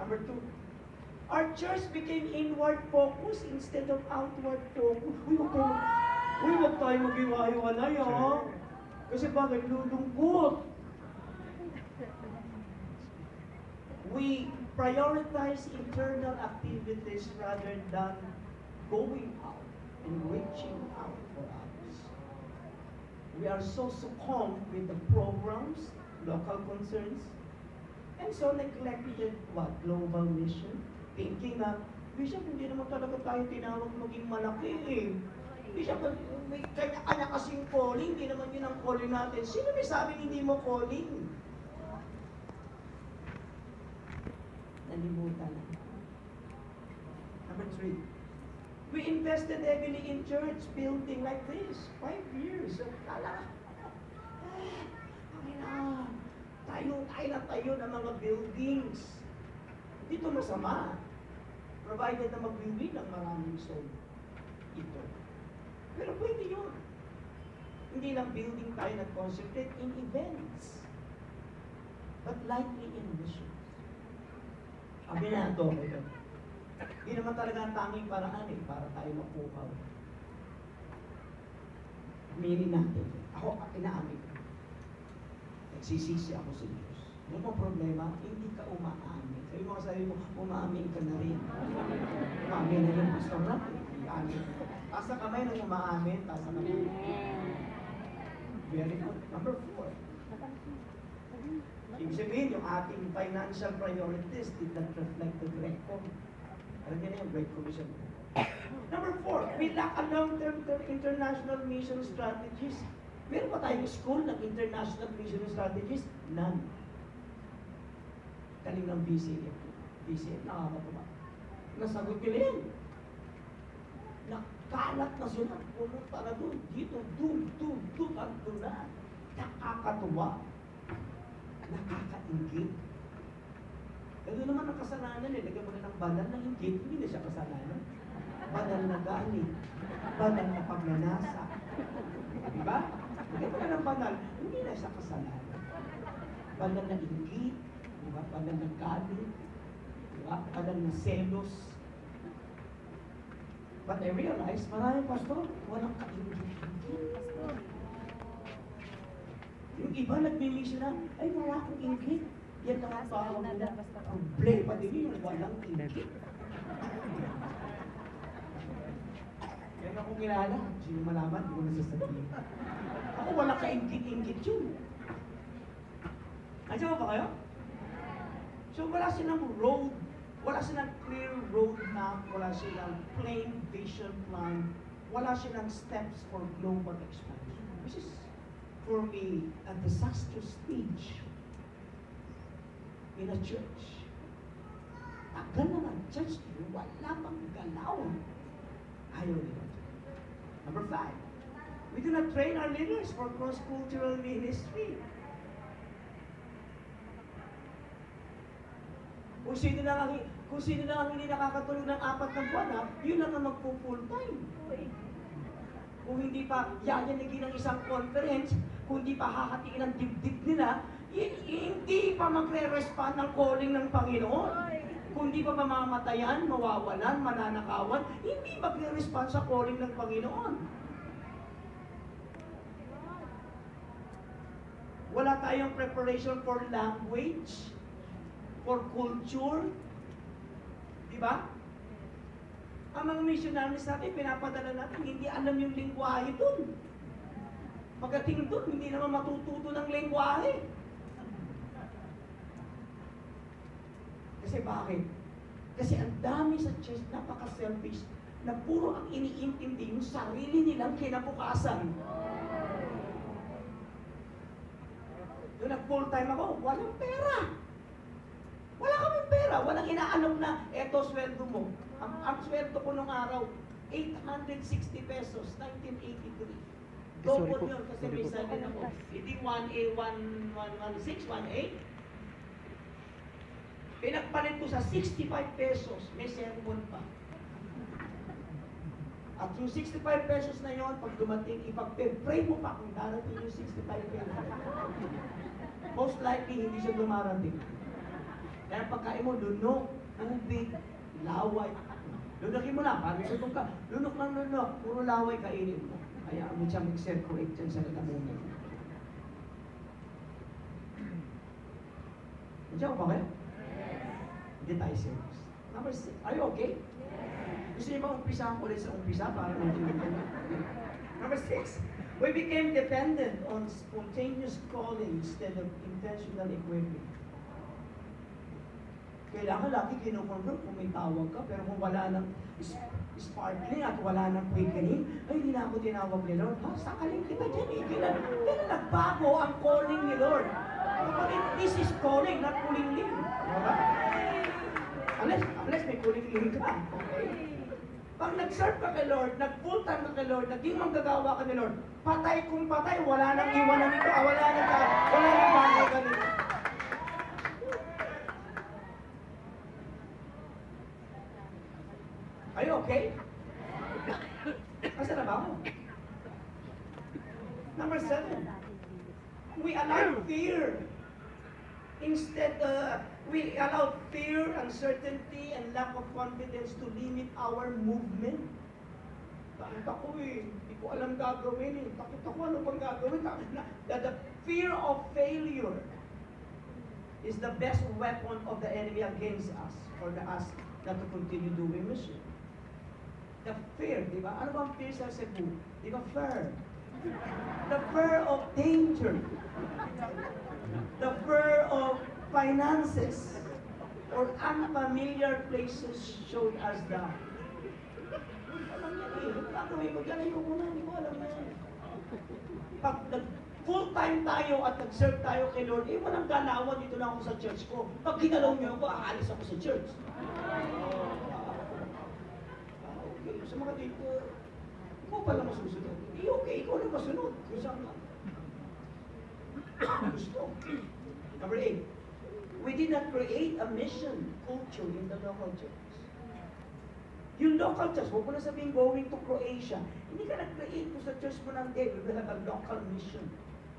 Number 2, our church became inward focus instead of outward focus. Huwag tayo mag-iwa-iwalay, ha? Kasi bakit lulungkot? We prioritize internal activities rather than going out and reaching out for others. We are so succumbed with the programs, local concerns, and so neglected what? Global mission. Thinking na, Bishop, hindi naman talaga tayo tinawag maging malaki eh. Bishop, may kanya-kanya kasing calling, hindi naman yun ang calling natin. Sino may sabing hindi mo calling? Nalimutan na. Number 3, we invested heavily in church building like this. 5 years. Kala, tayo ng mga buildings. Dito masama. Provided na mag-win ng maraming soul. Ito. Pero pwede yun. Hindi lang building tayo nag-concentrate in events. But likely in missions. Sabi na ito. Hindi naman talaga ang tanging paraan eh, para tayo mapukaw. Aminin natin. Ako, inaamin ko. Nagsisisi ako sa Diyos. Ano mo problema? Hindi ka umaamin. Sabi mo sa sarili mo, umaamin ka na rin. Umaamin na rin, Pastor Rock. Amen. Taas na kamay nung umaamin, taas na kamay. Very good. Number 4. Ibig sabihin, yung ating financial priorities did not reflect the Great Commission. Alam niyo na yung Great Commission. Number 4, we lack a long-term international mission strategies. Meron pa tayong school ng international mission strategies? None. Galing ng BCF. BCF, nakakatuwa. Nasagot nila yan. Nakalat na sila. Pumunta na doon. Dito, doon, andun na. Nakakatuwa. Nakakaingit. Ito naman ang kasalanan eh. Lagyan mo na ng banal na inggit. Hindi na siya kasalanan. Banal na galit. Banal na pagnanasa. Diba? Lagyan mo na ng banal. Hindi na siya kasalanan. Banal na inggit. Diba? Banal na galit. Diba? Banal na selos. But I realize, maraming pastor, walang kaingit-ingit. Yung iba nagmi-mission na, ay wala akong inggit. Yan ang tawag nila. Problema din yung walang inggit. Kaya ako kilala, sino malaman, hindi ko nasasabihin. Ako wala ka-inggit-inggit yun. Nandiyan ba kayo? So wala silang road, wala silang clear road map, wala silang plain vision plan, wala silang steps for global expansion. Which is, for me, a disastrous stage in a church. Tagal na ng church, wala pang galaw. Ayaw nila. Number 5, we do not train our leaders for cross-cultural ministry. Kung sino lang ang hindi nakakatulog ng 4 na buwan, yun lang ang magpo-full time. Kung hindi pa yayanigin ng isang conference, kung hindi pa hahatiin ang dibdib nila, hindi pa magre-respond ng calling ng Panginoon. Kung hindi pa mamamatayan, mawawalan, mananakawan, hindi magre-respond sa calling ng Panginoon. Wala tayong preparation for language, for culture. Diba? Ang mga missionaries natin, pinapadala natin, hindi alam yung lingwahe dun. Pagdating dun, hindi naman matututo ng lingwahe. Kasi bakit? Kasi ang dami sa church, napaka-selfish, na puro ang iniintindi yung sarili nilang kinabukasan. Doon nag-full time ako, walang pera. Wala kaming pera, walang inaalok na, eto sweldo mo. Ang sweldo ko nung araw, 860 pesos, 1983. Double yun kasi may salin ako. Hindi 1A, 116, 1A. Pinagpalit ko sa 65 pesos, may sermon pa. At yung 65 pesos na yon, pag dumating, ipag-pray mo pa kung darating yung 65 pesos. Most likely, hindi siya dumarating. Kaya pagkain mo, lunok, tubig, laway. Lunokin mo lang, parang ito ka, lunok lang lunok, puro laway kainin mo. Kaya mo siya mag-circulate dyan sa lalamunan. Nandiyan ko ba kayo? Hindi tayo serious. Number 6, are you okay? Gusto niyo ba umpisahan ulit sa umpisa para natin Number 6, we became dependent on spontaneous calling instead of intentional equipping. Kailangan lagi kinukontrol kung may tawag ka, pero kung wala ng sparkling at wala ng quickening, ay hindi na ako tinawag ni Lord. Ha? Sakalin kita dyan eh. Kailan nagbago ang calling ni Lord? This is calling, not pulling-ling. Diba? Unless may pulling-ling ka. Okay? Pag nag-serve ka kay Lord, nag-full time ka kay Lord, naging manggagawa ka ni Lord, patay kung patay, wala nang iwanan nito, wala nang bagay ka nito. Are you okay? Asa na ba ako? Number 7. We allow fear. Instead, we allow fear, uncertainty, and lack of confidence to limit our movement. Takot ako eh. Hindi ko alam gagawin eh. Takot ako ano bang gagawin. The fear of failure is the best weapon of the enemy against us for us not to continue doing mission. The fear, di ba? Ano ba ang fear sa Cebu? Di ba fear? The fear of danger. The fear of finances or unfamiliar places showed us the alam niya eh, gagawin ko dyan, ayoko na, hindi ko alam na yan. Pag full-time tayo at nag-serve tayo kay Lord, eh walang ganawan, dito lang ako sa church ko. Pag ginalaw niyo ako, aalis ako sa church. Okay, sa mga dito, ikaw pala masusunod. Eh okay, ikaw na masunod. Kung saan ka. Gusto. Number 8, we did not create a mission culture in the local church. Yung local church, huwag mo na sabihin going to Croatia. Hindi ka nag-create mo sa church mo ng day. We have a local mission.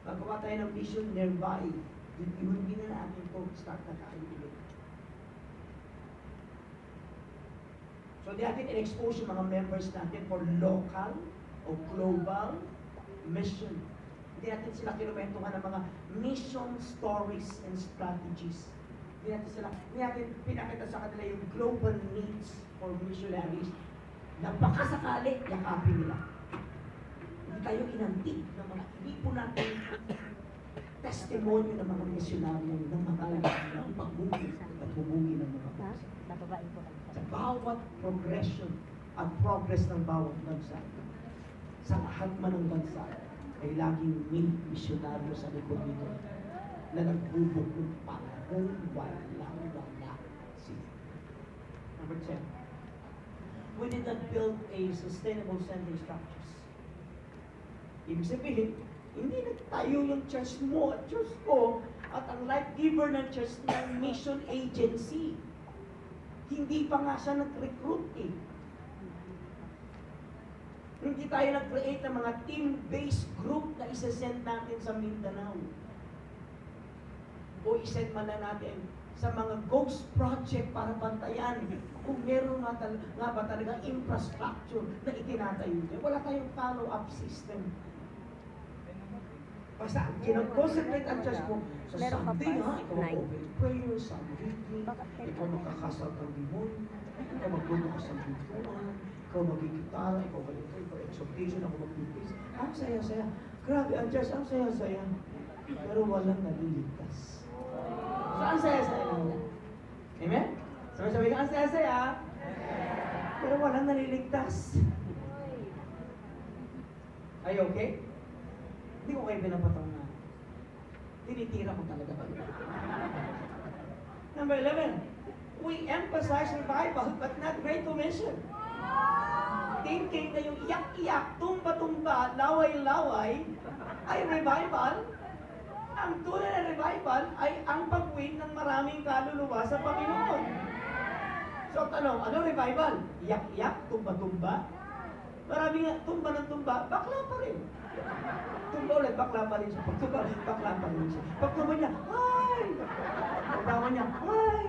Magawa tayo ng mission nearby. Hindi na natin ito start na kaibigin. So, di natin in-expose yung mga members natin for local o global mission. Hindi natin sila kinumentuhan ng mga mission stories and strategies. Hindi natin pinakita sa kanila yung global needs for missionaries na baka sakali yakapin nila. Hindi tayo inantig ng mga inipo natin testimony ng mga misyonaryo ng mga pagbugi at humugi ng mga Ha? bansa. Nababain ko lang. Sa bawat progression at progress ng bawat bansa, sa lahat man ng bansa, ay laging may misyonaryo sa likod nito na nagbubuk ng panahon wala sila. Number 10, we did not build a sustainable Sunday structures. Ibig sabihin, hindi nagtayo yung church mo at church ko at ang life giver ng church ng mission agency. Hindi pa nga siya nag-recruit eh. Hindi tayo nag-create ng mga team-based group na isa-send natin sa Mindanao. O isend man lang natin sa mga ghost project para bantayan kung meron nga ba talaga infrastructure na itinatayo niya. Wala tayong follow-up system. Basta, kinag-concentrate ang church mo sa Meron ka Sunday, pa? ha? Ikaw Nine. mag-open prayer, Sunday, ikaw magkakasal ng limon, ikaw magbubukas ng bituan, ikaw magigitara, ikaw mag-pray for exhortation, ako mag-baptize. Ang saya-saya. Grabe, ang church, ang saya-saya. Pero walang naliligtas. So, ang saya-saya naman. Amen? Sabi ka, ang saya-saya. Pero walang naliligtas. Are you okay? Hindi ko kayo pinapataw na. Tinitira ko talaga kayo. Number 11, we emphasize revival but not Great Commission. Thinking na yung iyak-iyak, tumba-tumba, laway-laway ay revival. Ang tunay na revival ay ang pag-win ng maraming kaluluwa sa Panginoon. So tanong, ano revival? Iyak-iyak, tumba-tumba? Marami nga, tumba ng tumba, bakla pa rin. Tumba ulit, bakla pa rin siya. Pagtumba, bakla pa rin siya. Pagtumba niya, ay! Pagtawa niya, ay!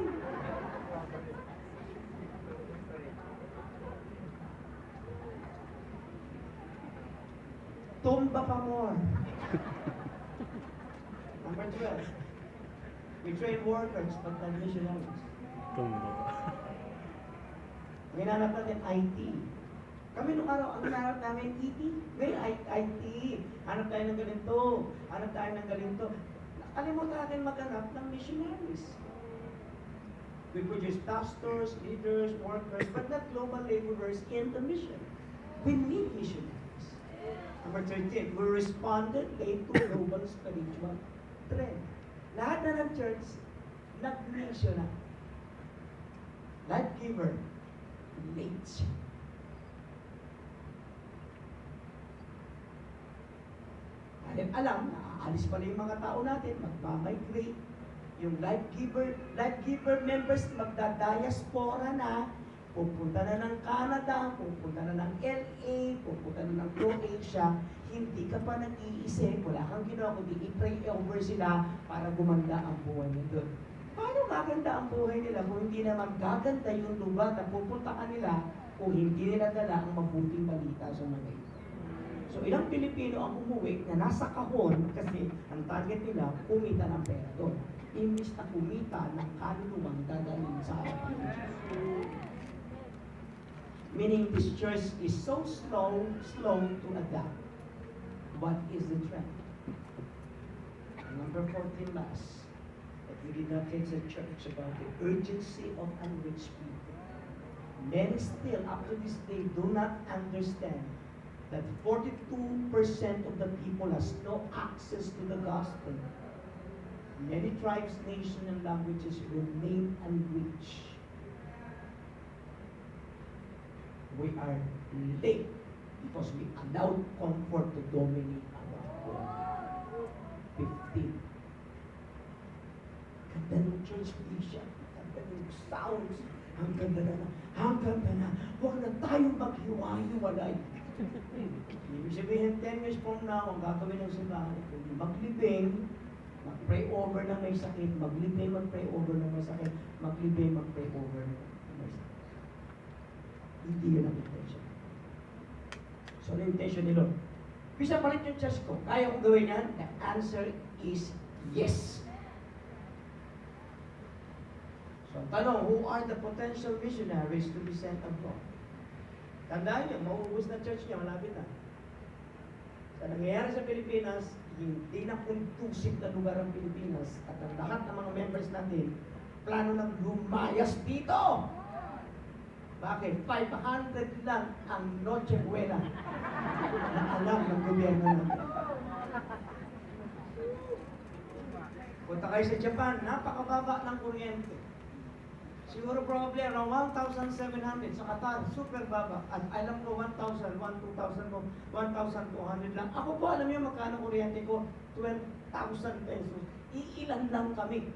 Tumba pa more. Number 12, we train workers but not missionaries. Tumbo. Ginanap natin IT. Kami nung araw, ang hinanap namin IT. Ngayon, IT. Hanap tayo ng ganito. Hanap tayo ng ganito. Nakalimutan natin maghanap ng missionaries. We produce pastors, leaders, workers, but not global laborers in the mission. We need missionaries. Number 13, we responded late to global spiritual trend. Lahat na ng church, nag-mission na. Life giver, late siya. Dahil alam, aalis pala yung mga tao natin, magmamigrate. Yung life giver members magdadiaspora na, pupunta na ng Canada, pupunta na ng LA, pupunta na ng Croatia, hindi ka pa nag-iisip, wala kang ginawa, kundi i-pray over sila para gumanda ang buhay nila doon. Paano maganda ang buhay nila kung hindi na magaganda yung lugar na pupuntahan nila kung hindi nila dala ang mabuting balita sa mga ito? So ilang Pilipino ang umuwi na nasa kahon kasi ang target nila kumita ng pera doon. Imbis na kumita ng kaluluwang dadalhin sa harapan ng Diyos. Meaning this church is so slow to adapt. What is the trend? Number 14 last, that we did not teach the church about the urgency of unreached people. Many still, up to this day, do not understand that 42% of the people has no access to the gospel. Many tribes, nations, and languages remain unreached. We are late because we allowed comfort to dominate our world. 15. Ganda ng church vision, ganda ng sounds, ang ganda na, huwag na tayong maghiwa-hiwalay. Ibig sabihin, 10 years from now, ang gagawin ng simbahan, maglibing, mag-pray over na may sakit, maglibing, mag-pray over na may sakit, maglibing, mag-pray over na may sakit. Hindi yun ang intention. So, ano yung intention ni Lord? Bisa palit yung church ko. Kaya kong gawin yan? The answer is yes. So, tanong, who are the potential missionaries to be sent abroad? Tandaan niyo, mauubos na church niya, malapit na. Sa nangyayari sa Pilipinas, hindi na kondusip na lugar ang Pilipinas at ang lahat ng mga members natin, plano nang lumayas dito. Bakit? 500 lang ang Noche Buena na alam ng gobyerno natin. Punta kayo sa Japan, napakababa ng kuryente. Siguro probably around 1,700 sa Qatar, super baba. At alam ko 1,000, 2,000 mo, 1,200 lang. Ako po, alam niyo magkano kuryente ko? 12,000 pesos. Iilan lang kami.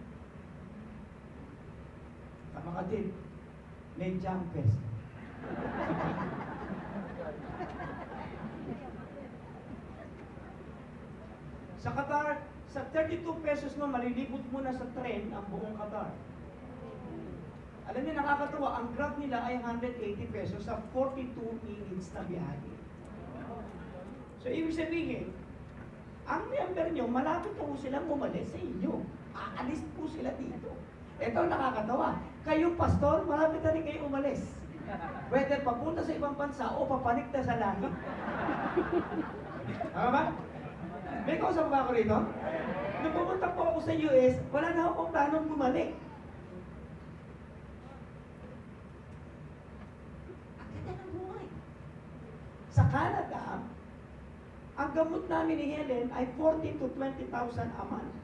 Kamakatid, may jumpers. Sa Qatar, sa 32 pesos mo, malilibot mo na sa tren ang buong Qatar. Alam niyo, nakakatuwa, ang grab nila ay 180 pesos sa 42 minutes na biyahe. So, ibig sabihin, ang member nyo, malapit na po silang umalis sa inyo. Aalis po sila dito. Ito nakakatawa. Kayo, pastor, malapit na rin kayo umalis. Whether papunta sa ibang bansa o papanik na sa langit. Tama ba? May kausap ba ako rito? Nung pumunta po ako sa US, wala na akong planong bumalik. Sa Canada, ang gamot namin ni Helen ay 40 to 20,000 a month.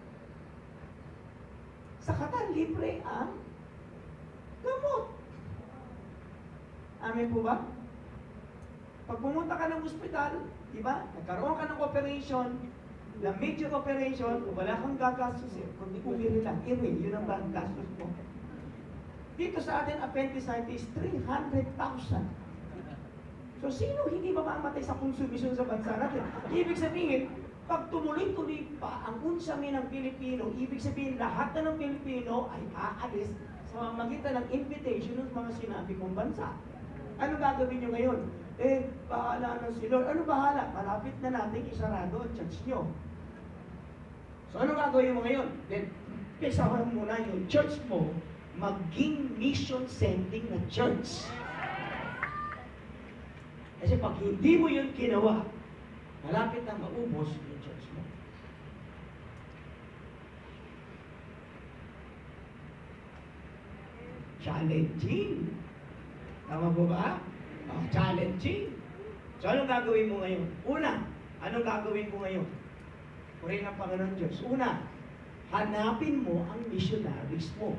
Sa Qatar, libre ang gamot. Amin po ba? Pag pumunta ka ng ospital, di ba? Nagkaroon ka ng operation, na major operation, wala kang gagastos eh. Kundi umiri lang. Yun ang gastos mo. Dito sa atin, appendicitis, 300,000. So, sino hindi mamamatay sa konsumisyon sa bansa natin? Ibig sabihin, pag tumuloy-tuloy pa ang unsamin ng Pilipino, ibig sabihin lahat na ng Pilipino ay aalis sa pamamagitan ng invitation ng mga sinabi kong bansa. Ano gagawin nyo ngayon? Bahala na si Lord. Ano bahala? Malapit na natin isarado ang church nyo. So, ano gagawin mo ngayon? Then, kaisahan muna yung church mo maging mission-sending na church. Kasi pag hindi mo yun ginawa, malapit na maubos yung church mo. Challenging. Tama po ba? Oh, challenging. So, anong gagawin mo ngayon? Una, anong gagawin mo ngayon? Purihin ang Panginoon Diyos. Una, hanapin mo ang missionaries mo.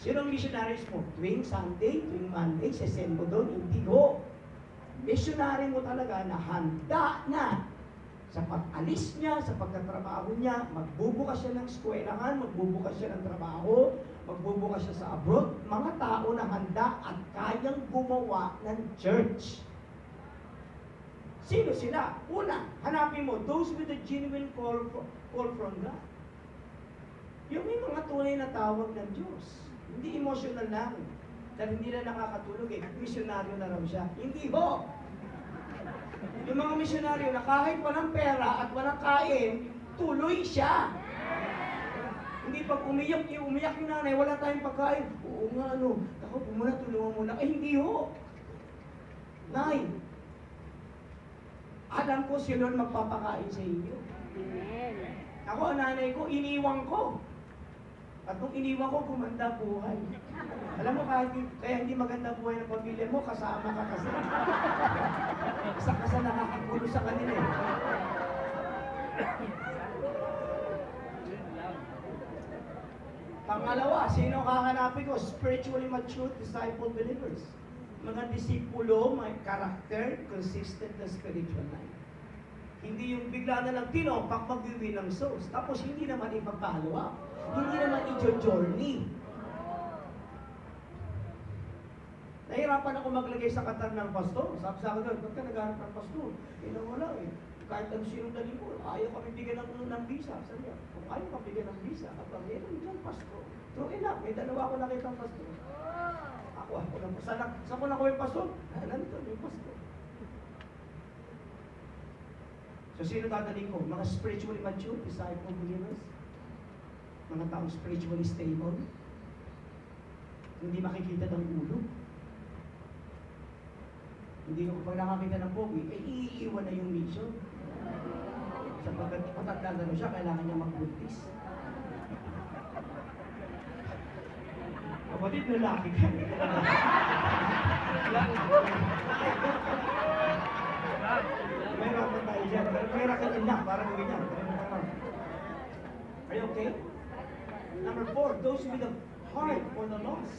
Sino ang missionaries mo? Tuwing Sunday, tuwing Monday, sesend mo doon, hindi ho. Missionary mo talaga na handa na sa pag-alis niya, sa pagtatrabaho niya, magbubukas siya ng eskwelahan, magbubukas siya ng trabaho, magbubukas siya sa abroad, mga tao na handa at kayang gumawa ng church. Sino sila? Una, hanapin mo, those with a genuine call from God. Yung may mga tunay na tawag ng Diyos. Hindi emotional lang. Dahil hindi na nakakatulog eh. Misyonaryo na raw siya. Hindi ho! Yung mga misyonaryo na kahit walang pera at walang kain, tuloy siya. Hindi pag umiyak yung nanay, wala tayong pagkain. Oo nga, ako po muna, tulungan muna. Eh, hindi ho! Nay, alam ko si Lord magpapakain sa inyo. Amen. Ako, ang nanay ko, iniwan ko. At nung iniwan ko, gumanda buhay. Alam mo, kaya hindi maganda buhay ng pamilya mo, kasama ka kasi. Isa ka sa nakakagulo sa kanila eh. Pangalawa, sino kahanapin ko? Spiritually mature disciple believers. Mga disipulo, may character, consistent na spiritual life. Hindi yung bigla na lang tinopang mag-win ng souls. Tapos hindi naman ipapalo up. Hindi naman i-journey. Nahirapan ako maglagay sa katawan ng pastor. Sabi sa akin doon, ba't ka naghanap ng pastor? Wala eh. Kahit ang sinong dali mo, ayaw kami bigyan ng visa. Sabi niya, kung ayaw kami bigyan ng visa, kapag meron dyan, pastor. True enough, may dalawa ko nakita ang pastor. Ako lang. Saan ko nakuha yung pastor? Nandito, may pastor. So, sino dadalhin ko? Mga spiritually mature, disciple believers? Mga taong spiritually stable? Hindi makikita ng ulo? Hindi ko pag nakakita ng pogi, iiiwan na yung mission. Sapagkat patanda na siya, kailangan niya magbuntis. Kapatid, lalaki ka. May rapat tayo dyan. May rakat enough para gawin yan. Are you okay? Number 4, those with a heart for the lost.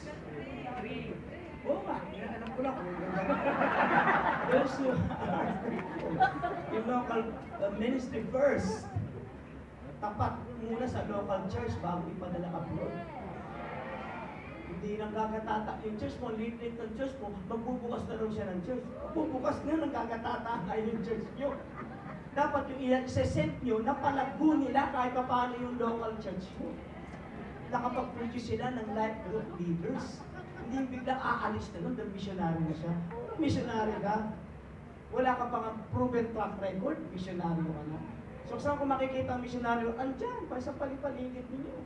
Oo nga, alam ko lang. Those who are yung local ministry first. Tapat muna sa local church bago ipadala abroad. Hindi nang gagatata yung church mo, liit-liit ng church mo, magbubukas na lang siya ng church. Bubukas na nang gagatata yung church nyo. Dapat yung i-send nyo, napalago nila kahit pa paano yung local church mo. Nakapag-produce sila ng life group leaders. Hindi yung biglang aalis na nun, dahil missionary na siya. Missionary ka. Wala ka pang proven track record, missionary ka na. So saan ko makikita ang missionary? Andyan, pa sa palipaligid ninyo.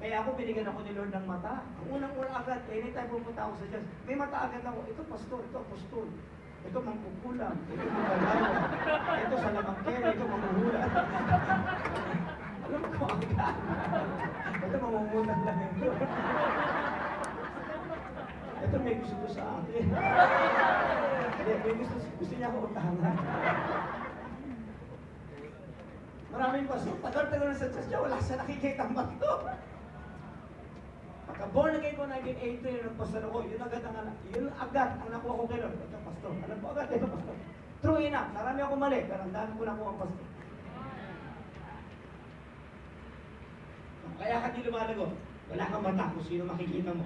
Kaya ako, binigyan ako ni Lord ng mata. Ang unang-una agad, anytime pupunta ako sa Diyos, may mata agad ako. Ito pastor, ito apostol. Ito mangkukulam, ito magalawa. Ito sa lamangkera, ito manghuhulan. Alam ko agad. Ito mamumunan lang ito. Ito may gusto sa akin. May gusto niya ako utahanan. Maraming pastor, tagal-tagal na sa church niya, wala siya nakikita ang bato. Pagka-born again ko 1983, nagpastor ako, yun agad ang nakuha ko kay Lord. Ito, pastor. Alam ko agad, ito, pastor. True enough, marami ako mali, pero ang dami ko nakuha ang pastor. Kaya ka di lumalago. Wala kang mata kung sino makikita mo.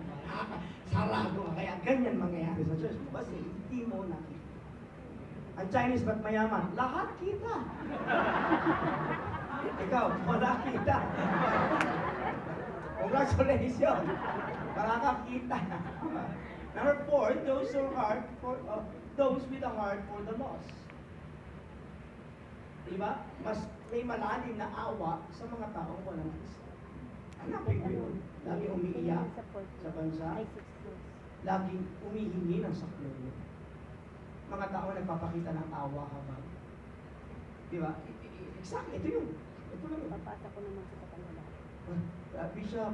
Sarado ka. Kaya ganyan mangyayari sa church mo kasi hindi mo nakikita. Ang Chinese ba't mayaman? Lahat kita. Ikaw, wala kita. Congratulations! Makakakita. Number 4, those with a heart for the lost. Diba? Mas may malalim na awa sa mga taong walang isa. Hanapin ko yun. Lagi umiiyak sa bansa. Laging umihingi ng saklolo. Mga tao nagpapakita ng awa habang. Diba? Exactly, ito yun. Ito lang yun. Papasa ko naman sa kanila. Bishop,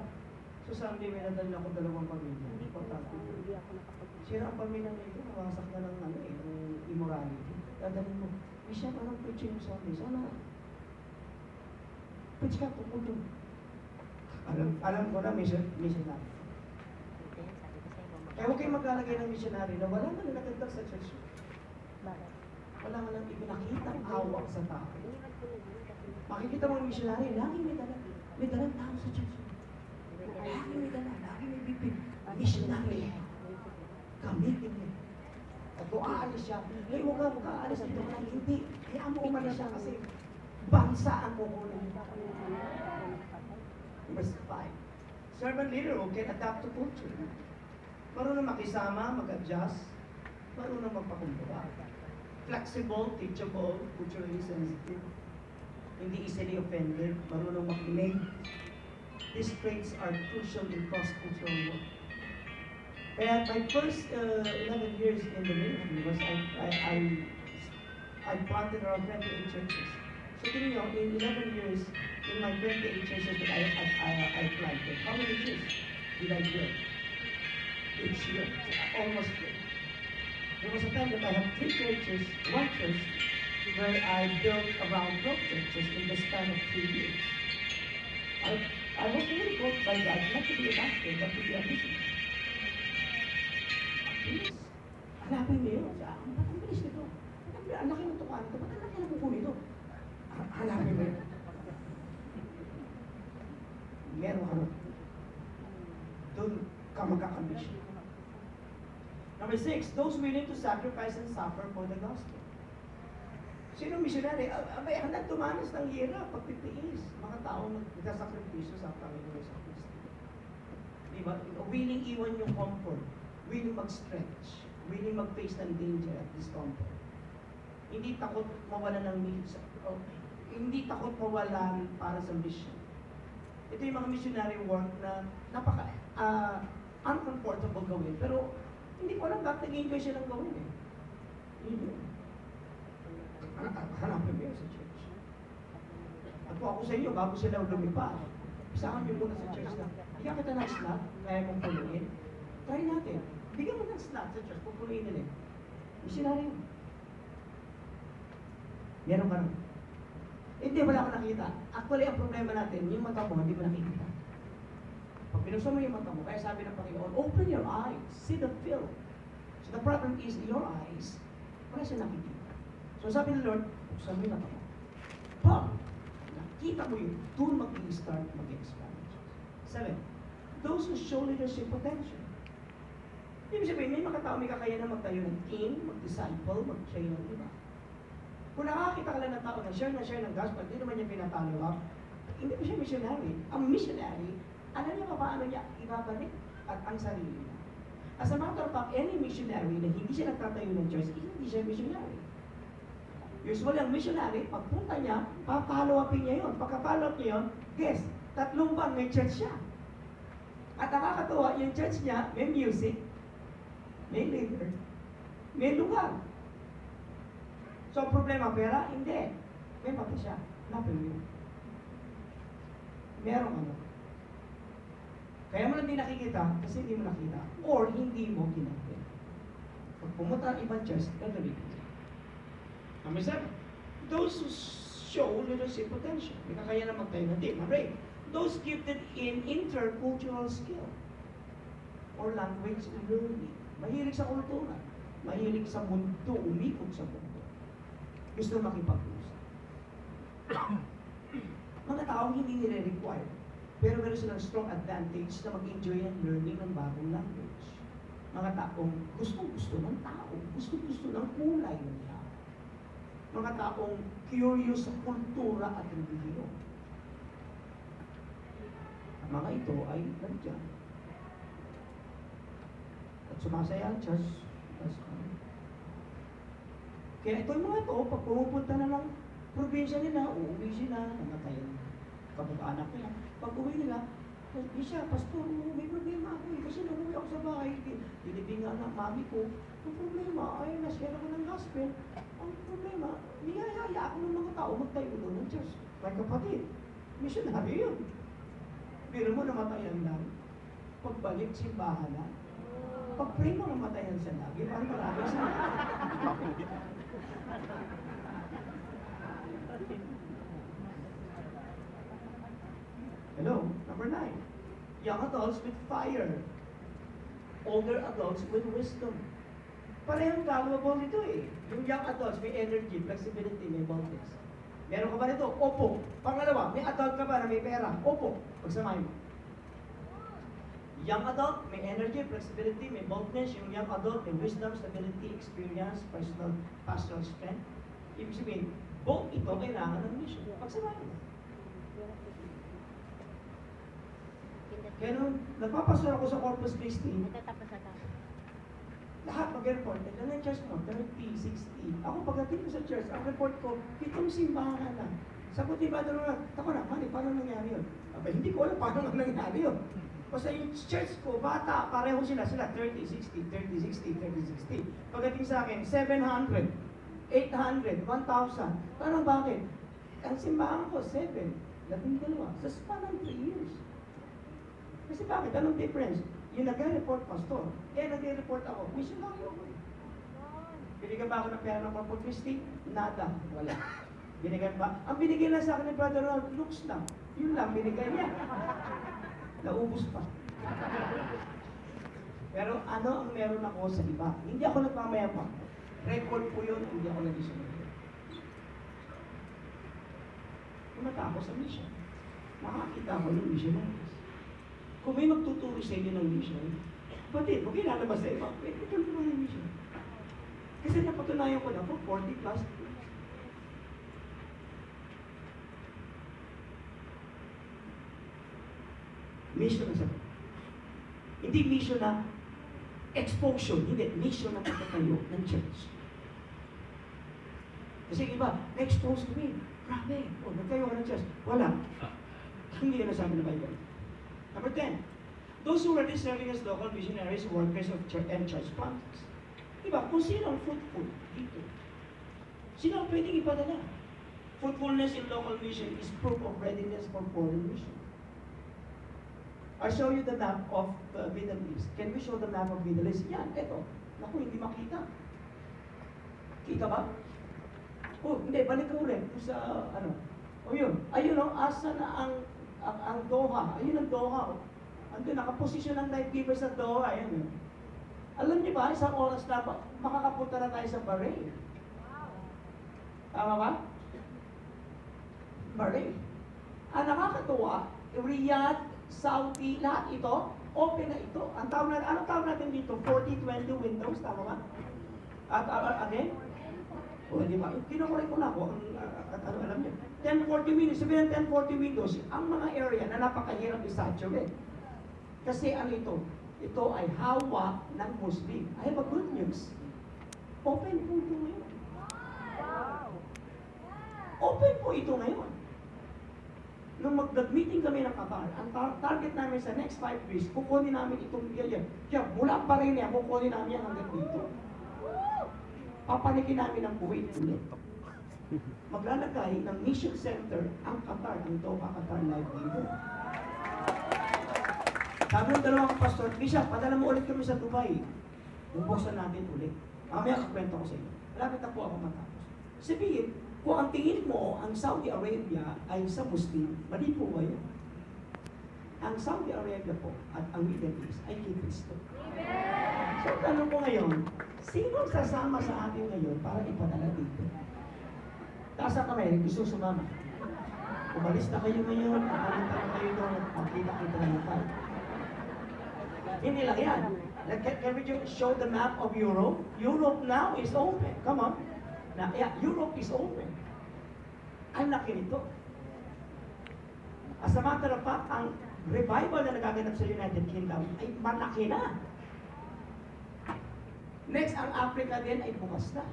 so Sunday may nadalhin ako 2 pamilya. Hindi po, Importante. hindi ako nakapag- Sira ang pamilya na ito, nawasak na ng immorality. Dadalhin mo, Bishop, anong preaching yung Sunday? Sana, preach ka, pupunto. Alam ko na, missionary. Kaya huwag kayong maglalagay ng missionary na wala man nagagdag sa church. Bakit? Wala man lang ipinakita ang awa sa tao. Iniwan ko na yun kasi Makikita mo yung missionary, lagi may dalang tao sa church. Lagi may dala, lagi may bibig. Missionary. Gamitin mo. At kung aalis siya, hey, huwag ka aalis dito na hindi. Kaya mo umalis siya kasi bansa ang kukunin. Verse 5. Servant leader who can adapt to culture. Marunong makisama, mag-adjust, marunong magpakumbaba. Flexible, teachable, culturally sensitive. Hindi easily offended, marunong makinig. These traits are crucial in cross-cultural work. Kaya my first 11 years in the ministry was I planted around 28 churches. So tingin nyo, in 11 years, in my 28 churches that I planted, how many churches did I build? Each year, almost three. There was a time that I had 3 churches, 1 church, where I built around 12 churches in the span of 3 years. I was really called by God not to be a pastor, but to be a business. Bilis. Hanapin niyo yun. Ba't ang bilis nito? Ang laki ng tukaan nito. Ba't ang laki ng kuko nito? Hanapin mo yun. Meron ka nun. Doon ka magkakambisyon. Number 6, those willing to sacrifice and suffer for the gospel. Sino missionary? Abay, hanggang tumanas ng hirap, pagtitiis. Mga tao nagsasakripisyo sa Panginoon sa Kristo. Diba? Willing iwan yung comfort. Willing mag-stretch. Willing mag-face ng danger at discomfort. Hindi takot mawalan ng needs. Hindi takot mawalan para sa mission. Ito yung mga missionary work na napaka uncomfortable gawin. Pero hindi ko alam bakit nag-enjoy siya lang gawin eh. Hindi. Hanapin mo yun sa church. At kung ako sa inyo, bago sila lumipad, isahan nyo muna sa church na, bigyan kita ng slot, kaya mong punuin. Try natin. Bigyan mo ng slot sa church, pupunuin nila. Missionary yun. Meron ka rin. Hindi, wala akong nakita. Actually, ang problema natin, yung mata mo, hindi mo nakikita. Pag binuksan mo yung mata mo, kaya sabi ng Panginoon, open your eyes, see the film. So the problem is, your eyes, wala siya nakikita. So sabi ng Lord, buksan mo yung mata mo. Pag nakita mo yun, doon mag-i-start, mag-expand. 7, those who show leadership potential. Ibig sabihin, may mga tao may kakayanan magtayo ng team, mag-disciple, mag-train ng iba. Kung nakakita ka lang ng tao na share ng gospel, hindi naman niya pinatalo up, hindi ko siya missionary. Ang missionary, alam niya pa paano niya ibabalik at ang sarili niya. As a matter of fact, any missionary na hindi siya nagtatayo ng church, hindi siya missionary. Usually, ang missionary, pagpunta niya, papalo upin niya yun. Pagka-follow up niya yun, guess, 3 buwan may church siya. At nakakatuwa, yung church niya, may music, may leader, may lugar. So, ang problema, pera? Hindi. May pati siya. Hanapin mo yun. Merong ano. Kaya mo lang di nakikita kasi hindi mo nakita. Or hindi mo ginagawa. Pag pumunta ang ibang church, gagawin ka. Number 7, those who show leadership potential. May kakayanan magtayo ng team. Number 8, those gifted in intercultural skill or language learning. Mahilig sa kultura. Mahilig sa mundo, umikot sa mundo. Gusto makipag-usap. Mga taong hindi nire-require, pero meron silang strong advantage na mag-enjoy and learning ng bagong language. Mga taong gustong-gusto ng tao, gustong-gusto ng kulay ng tao. Mga taong curious sa kultura at religiyon. Ang mga ito ay nandiyan. At sumasaya ang church. Kaya itong mga ito, pag pumupunta na ng probinsya nila, uuwi sila, namatayan kamag-anak nila. Pag uwi nila, siya, pastor, may problema ako eh. Kasi nung uwi ako sa bahay, dinibingan ng mami ko. Ang problema ay nashare ako ng gospel. Ang problema, niyayaya ako ng mga tao magtayo doon ng church. May kapatid, missionary yun. Pero mo namatayan lang. Pagbalik, simbahan na. Pag-pray mo namatayan siya lagi, parang marami siya. Hello, number 9. Young adults with fire. Older adults with wisdom. Parehong valuable nito eh. Yung young adults, may energy, flexibility, may boldness. Meron ka ba nito? Opo. Pangalawa, may adult ka ba na may pera? Opo. Pagsamahin mo. Young adult, may energy, flexibility, may boldness. Yung young adult, may wisdom, stability, experience, personal, pastoral strength. Ibig sabihin, both ito kailangan ng mission. Pagsamahin mo. Kaya nung nagpapasura ako sa Corpus Christi, Natatapos na tayo. lahat mag-report. Ito na yung church mo, 30, 60. Ako pagdating ko sa church, ang report ko, itong simbahan na. Sagot ni Father Ronald, ako na, mali, paano nangyari yun? Aba, hindi ko alam paano nangyari yun. Basta yung church ko, bata, pareho sila 30-60, 30-60, 30-60. Pagdating sa akin, 700, 800, 1,000. Parang bakit? Ang simbahan ko, 7, 12. Sa span ng 3 years. Kasi bakit? Anong difference? Yung nag-report pastor, nag-report ako, missionary ako. Binigyan ba ako ng pera ng Corpus Christi? Nada. Wala. Binigyan ba? Ang binigyan lang sa akin ni Brother Ron, looks lang. Yun lang, binigyan niya. Naubos pa. Pero ano ang meron ako sa iba? Hindi ako nagmamayabang. Record ko yun, hindi ako nag-isunod. Kumata ako sa mission. Makakita ko ng missionaries. Kung may magtuturo sa inyo ng mission, pati, kung kinalabas sa iba, pwede ko naman ng mission. Kasi napatunayan ko na po, 40 plus. Mission na sabi. Hindi mission na expulsion, hindi. Mission na pagkatayo ng church. Kasi iba, na-expose kami. Grabe. O, nagtayo ka ng church. Wala. Hindi yan nasabi ng Bible. Number 10. Those who are serving as local missionaries, workers of church and church planters. Diba? Kung sino ang fruitful dito. Sino ang pwedeng ipadala? Fruitfulness in local mission is proof of readiness for foreign mission. I'll show you the map of the Middle East. Can we show the map of Middle East? Yan, eto. Naku, hindi makita. Kita ba? Oh, hindi, balik ka ulit. Kung sa, ano. O yun. Ayun o, asa na ang Doha. Ayun ang Doha. Andun, nakaposisyon ang life giver sa Doha. Ayan. Alam niyo ba, isang oras na makakapunta na tayo sa Bahrain. Tama ba? Bahrain. Ang nakakatuwa, Riyadh, Saudi, lahat ito, open na ito. Ang tawag natin, anong tawag natin dito? 40-20 windows, tama ba? At again? O, di ba? Kinukuray ko na ako, ano alam niyo? 10-40 windows, sabihin ng 10-40 windows, ang mga area na napakahirap i-saturate. Kasi ano ito? Ito ay hawak ng Muslim. I have a good news. Open po ito ngayon. Open po ito ngayon. Nung mag-meeting kami ng Qatar, ang target namin sa next 5 years, kukunin namin itong yan. Kaya mula pa rin yan, kukunin namin yan hanggang dito. Papanikin namin ang Kuwait ulit. Maglalagay ng mission center ang Qatar, ang Doha Qatar Live Giver. Sabi ng dalawang pastor, Bishop, padala mo ulit kami sa Dubai. Bubuksan natin ulit. Mamaya kakwento ko sa inyo. Malapit na po ako matapos. Sabihin, kung ang tingin mo ang Saudi Arabia ay sa Muslim, mali po ba yun? Ang Saudi Arabia po at ang Middle East ay kay Kristo. So, tanong ko ngayon, sino sasama sa atin ngayon para ipadala dito? Taas ang kamay, gusto sumama. Umalis na kayo ngayon, pumunta na kayo doon, magkita-kita na tayo. Hindi lang yan. Can we just show the map of Europe? Europe now is open. Come on. Na, yeah, Europe is open. Ang laki nito. As a matter of fact, ang revival na nagaganap sa United Kingdom ay malaki na. Next, ang Africa din ay bukas na.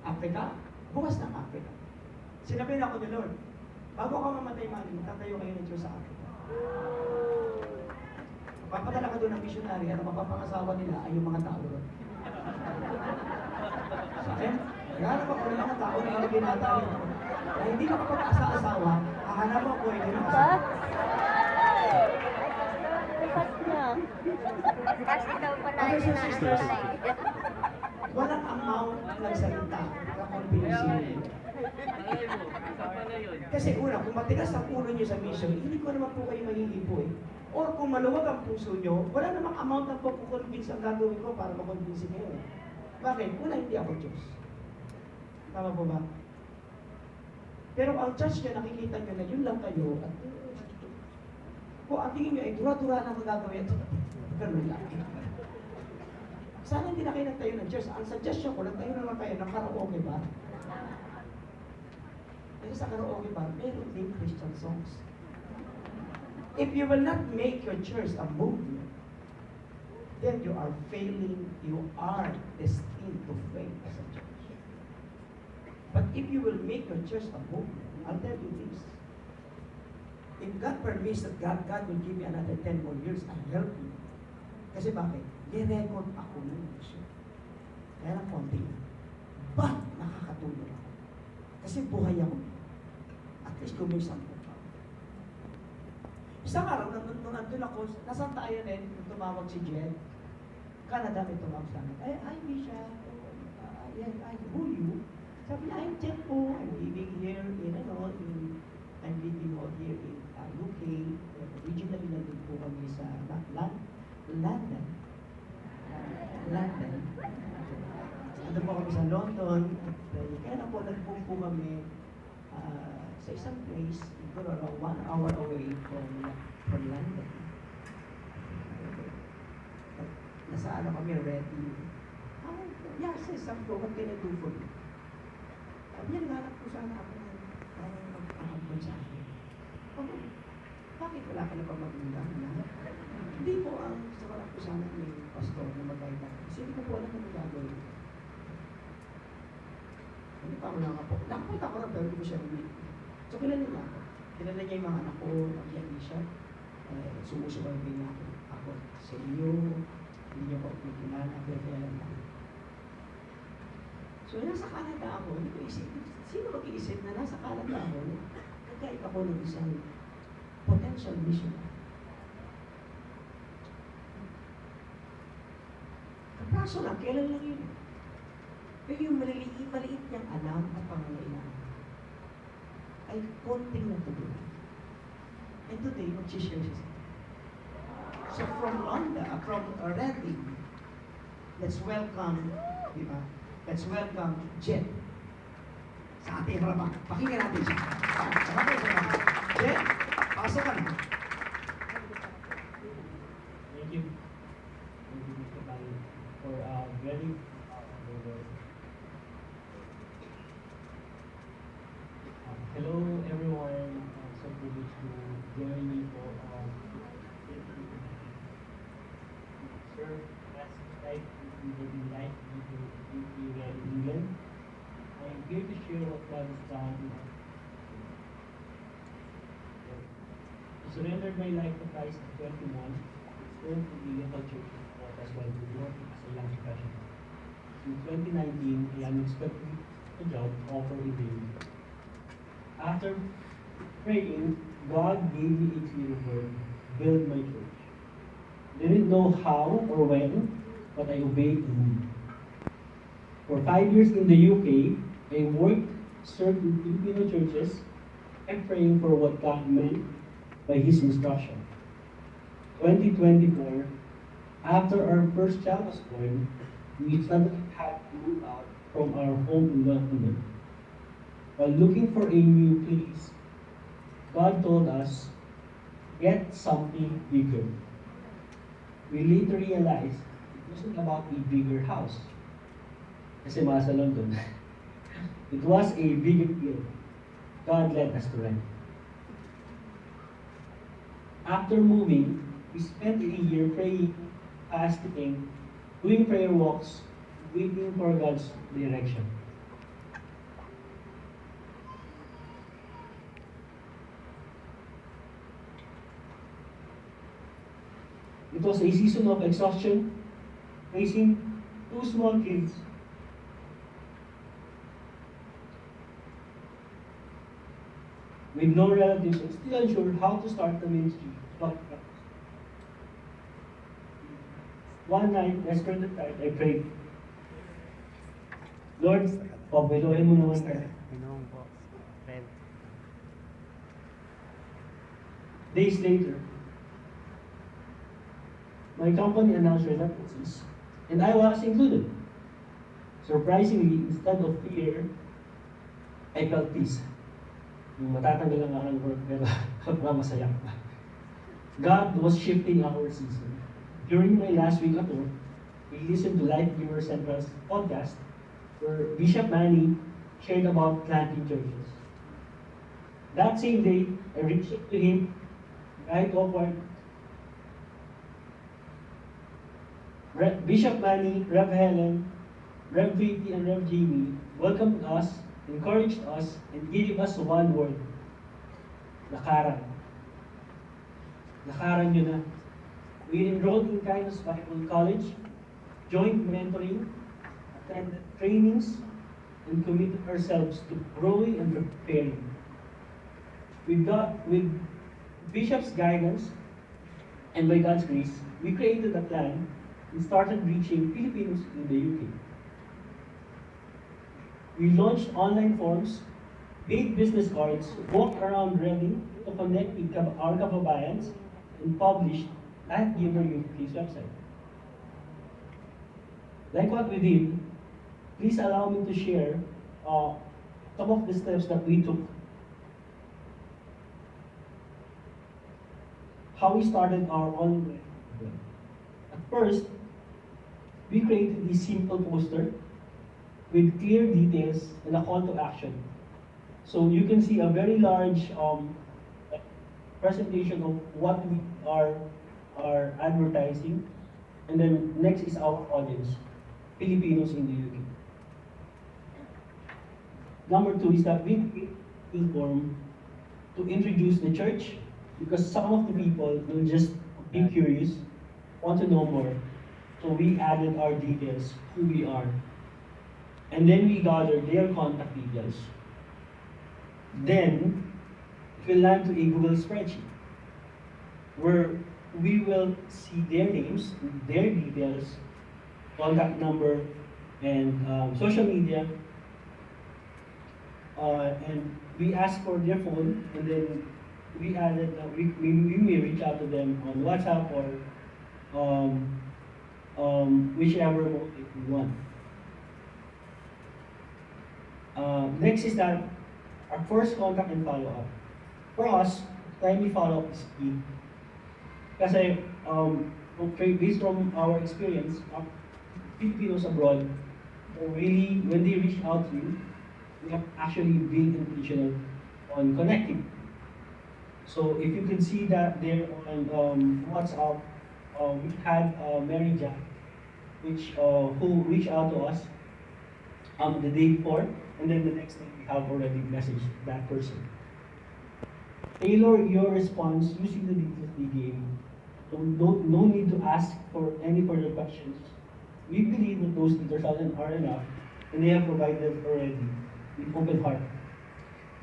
Africa, bukas na ang Africa. Sinabi na ako ni Lord, bago ka mamatay, mali, magtatayo kayo ng Diyos sa Africa. Papadala ka doon ng missionary at ang mapapangasawa nila ay yung mga tao doon. Sa akin, naghanap ako ng mga tao na ilagay natin na hindi nakapag-asa-asawa, hahanapan ko hindi nakasawa. Kasi daw pala Brothers yun and na sisters, ano. walang amount ng salita na konbinsin. Kasi una, kung matigas ang ulo niyo sa mission, hindi ko naman po kayo mahihipo eh. Or kung maluwag ang puso niyo, wala namang amount ng pagkukonvince ang gagawin ko para makonvince kayo. Bakit? Una, hindi ako Diyos. Tama po ba? Pero ang church niya, nakikita niyo na yun lang kayo. At kung ang tingin niyo ay dura-dura na magagawin, ganun lang. Sana hindi na kayo nagtayo ng church. Ang suggestion ko, nagtayo na lang kayo ng karaoke bar. Kasi sa karaoke bar, meron din Christian songs. If you will not make your church a movement, then you are failing, you are destined to fail as a church. But if you will make your church a movement, I'll tell you this, If God permits that God will give me another 10 more years, I'll help you. Kasi bakit? Ni-record ako ng mission. Kaya lang konti. But, nakakatulong ako. Kasi buhay ako. At least kung may 10 pa. Isang araw, nung nandun ako, nasa tayo din, nung tumawag si Jen, Canada, may tumawag sa akin. Ay, hi, Misha. Yes, who you? Sabi niya, I'm Jen po. I'm living here I'm living out here in UK. Originally, nandun po kami sa London. Nandun po kami sa London. Kaya na po, nagpunta po kami sa isang place, siguro around 1 hour away from London. Nasa ano kami, ready. Yeah, says something, what can I do for you? Sabi niya, naghanap ko sana ako ng mag-ahampon sa akin. Bakit wala ka na pa magulang na? Hindi po ang sarap ko sana yung pastor na mag-guide ako. Kasi hindi ko po alam ang gagawin. Hindi pa ako lang po. Nakapunta ko lang pero hindi ko siya ulit. So kilala niya ako. Kilala niya yung mga anak ko, nagyan siya. Sumusubaybay na ako sa iyo. Hindi niya po kilala. Kaya lang ako. So nasa Canada ako, hindi ko isip. Sino mag-iisip na nasa Canada ako? Nagkait ako ng isang potential missionary. Kapraso lang, kailan lang yun? Pero yung maliit niyang alam at pangangailangan ay konting natulungan. And today, mag-share siya. So from London, from Reading, let's welcome, di ba? Let's welcome Jen sa ating ramang. Pakinggan natin siya. Jen, pasok ka na. Thank you. Thank you, Mr. Bali, for very word. Hello, everyone. I'm so privileged to join you for sir, last night we will be live in England. I'm here to share what God has done. I surrendered my life to Christ at 21. Going to the local church as well to work as a young professional. In 2019, I am expecting a job offer in the UK. After praying, God gave me a clear word, build my church. Didn't know how or when, but I obeyed the move. For 5 years in the UK, I worked, served in Filipino churches, and praying for what God meant by His instruction. 2024, after our first child was born, we suddenly had to move out from our home in London. While looking for a new place, God told us, get something bigger. We later realized it wasn't about a bigger house. Kasi mga sa London. It was a bigger field. God led us to rent. After moving, we spent a year praying, fasting, doing prayer walks, waiting for God's direction. It was a season of exhaustion, raising 2 small kids. With no relatives and still unsure how to start the ministry. One night, desperate at night, I prayed, Lord, pabiluhin mo naman ka. Pinoong po. Red. Days later, my company announced redundancies, and I was included. Surprisingly, instead of fear, I felt peace. Matatanggal lang ako ng work, pero masaya pa. God was shifting our season. During my last week at work, we listened to Life Giver Central's podcast, where Bishop Manny shared about planting churches. That same day, I reached out to him, right awkward. Bishop Manny, Rev Helen, Rev Vicky, and Rev Jamie welcomed us, encouraged us, and gave us one word, lakaran. lakaran nyo na. We enrolled in Kindness Bible College, joined mentoring, attended trainings, and committed ourselves to growing and preparing. With Bishop's guidance and by God's grace, we created a plan and started reaching Filipinos in the UK. We launched online forums, made business cards, walked around Reading to connect with our kababayans, and published at Giver UK's website. Like what we did, please allow me to share some of the steps that we took. How we started our online program. At first, we created a simple poster with clear details and a call to action. So you can see a very large presentation of what we are advertising. And then next is our audience, Filipinos in the UK. Number two is that we inform to introduce the church, because some of the people will just be curious, want to know more. So we added our details, who we are. And then we gathered their contact details. Then, it will land to a Google spreadsheet, where we will see their names, their details, contact number, and social media. And we ask for their phone, and then we added, we may reach out to them on WhatsApp or whichever mode we want. Next is that our first contact and follow-up. For us, timely follow-up is key. Kasi, based from our experience, Filipinos abroad, really, when they reach out to you, we have actually been intentional on connecting. So if you can see that there on WhatsApp, we had Mary Jack, who reached out to us the day before, and then the next day we have already messaged that person. Tailor your response using the details they gave you. So no need to ask for any further questions. We believe that those details are enough, and they have provided already with open heart.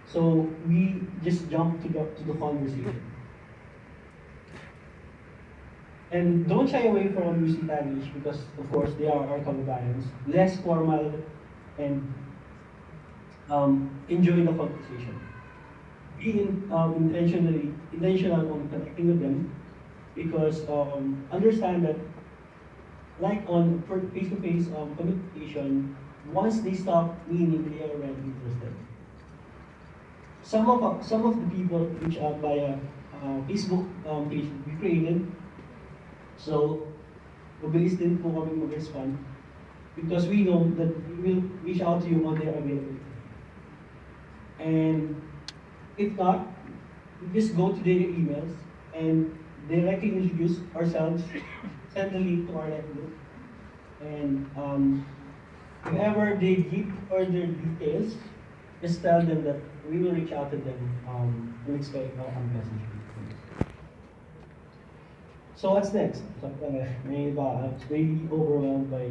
So we just jump to the conversation. And don't shy away from using Taglish because, of course, they are our kababayans. Less formal and enjoy the conversation. Be intentional on connecting with them because understand that, like on face-to-face communication, once they stop meaning, they are already interested. Some of the people reach out via Facebook page we created. So, mabilis din po kami mag-respond because we know that we will reach out to you on their availability. And if not, we just go to their emails and directly introduce ourselves, send the link to our live group, and whenever they give further details, just tell them that we will reach out to them and expect a message. So what's next? So, may iba, I was really overwhelmed by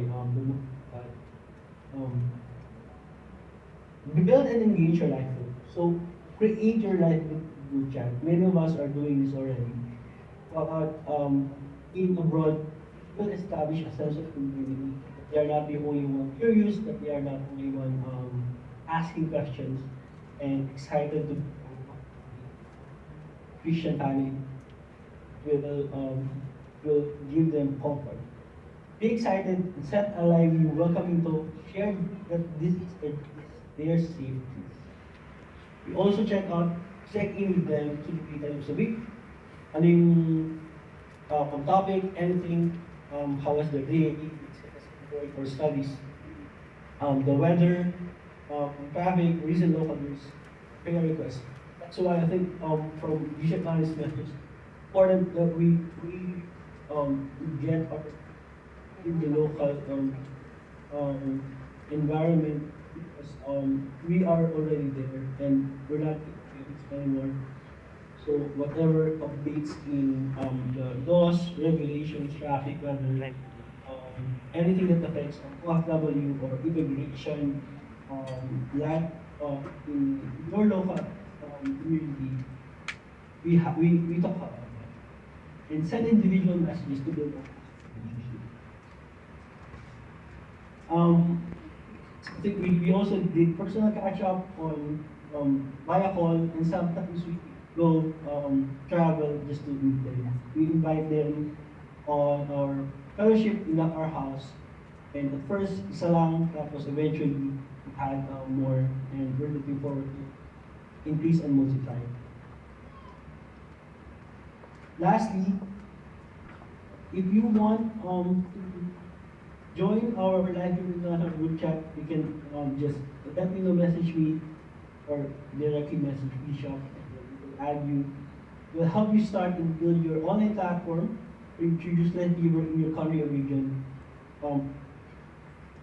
build and engage your life group. So create your life group chat. Many of us are doing this already. But in abroad, will establish a sense of community. They are not the only one curious, that they are not the only one asking questions and excited to Christian family will give them comfort. Be excited and set a lively welcoming tone. Share that this is their safety. We also check in with them 2 to 3 times a week. Ano yung topic, anything, how was their day, for studies, the weather, traffic, recent local news, prayer requests. That's why I think from Bishop Manny's message, important that we get in the local environment because we are already there and we're not anymore. So whatever updates in the laws, regulations, traffic, whether anything that affects OFW or immigration, life in your local community, we talk about that. And send individual messages to build up relationship. I think we also did personal catch up on via call, and sometimes we go travel just to meet them. We invite them on our fellowship in our house. And at first, isa lang, tapos eventually we had more, and we're looking forward to increase and multiply. Lastly, if you want to join our Life International group chat, you can just let me know, message me, or directly message Bishop, and we'll add you. We'll help you start and build your online platform, introduce Life Giver in your country or region.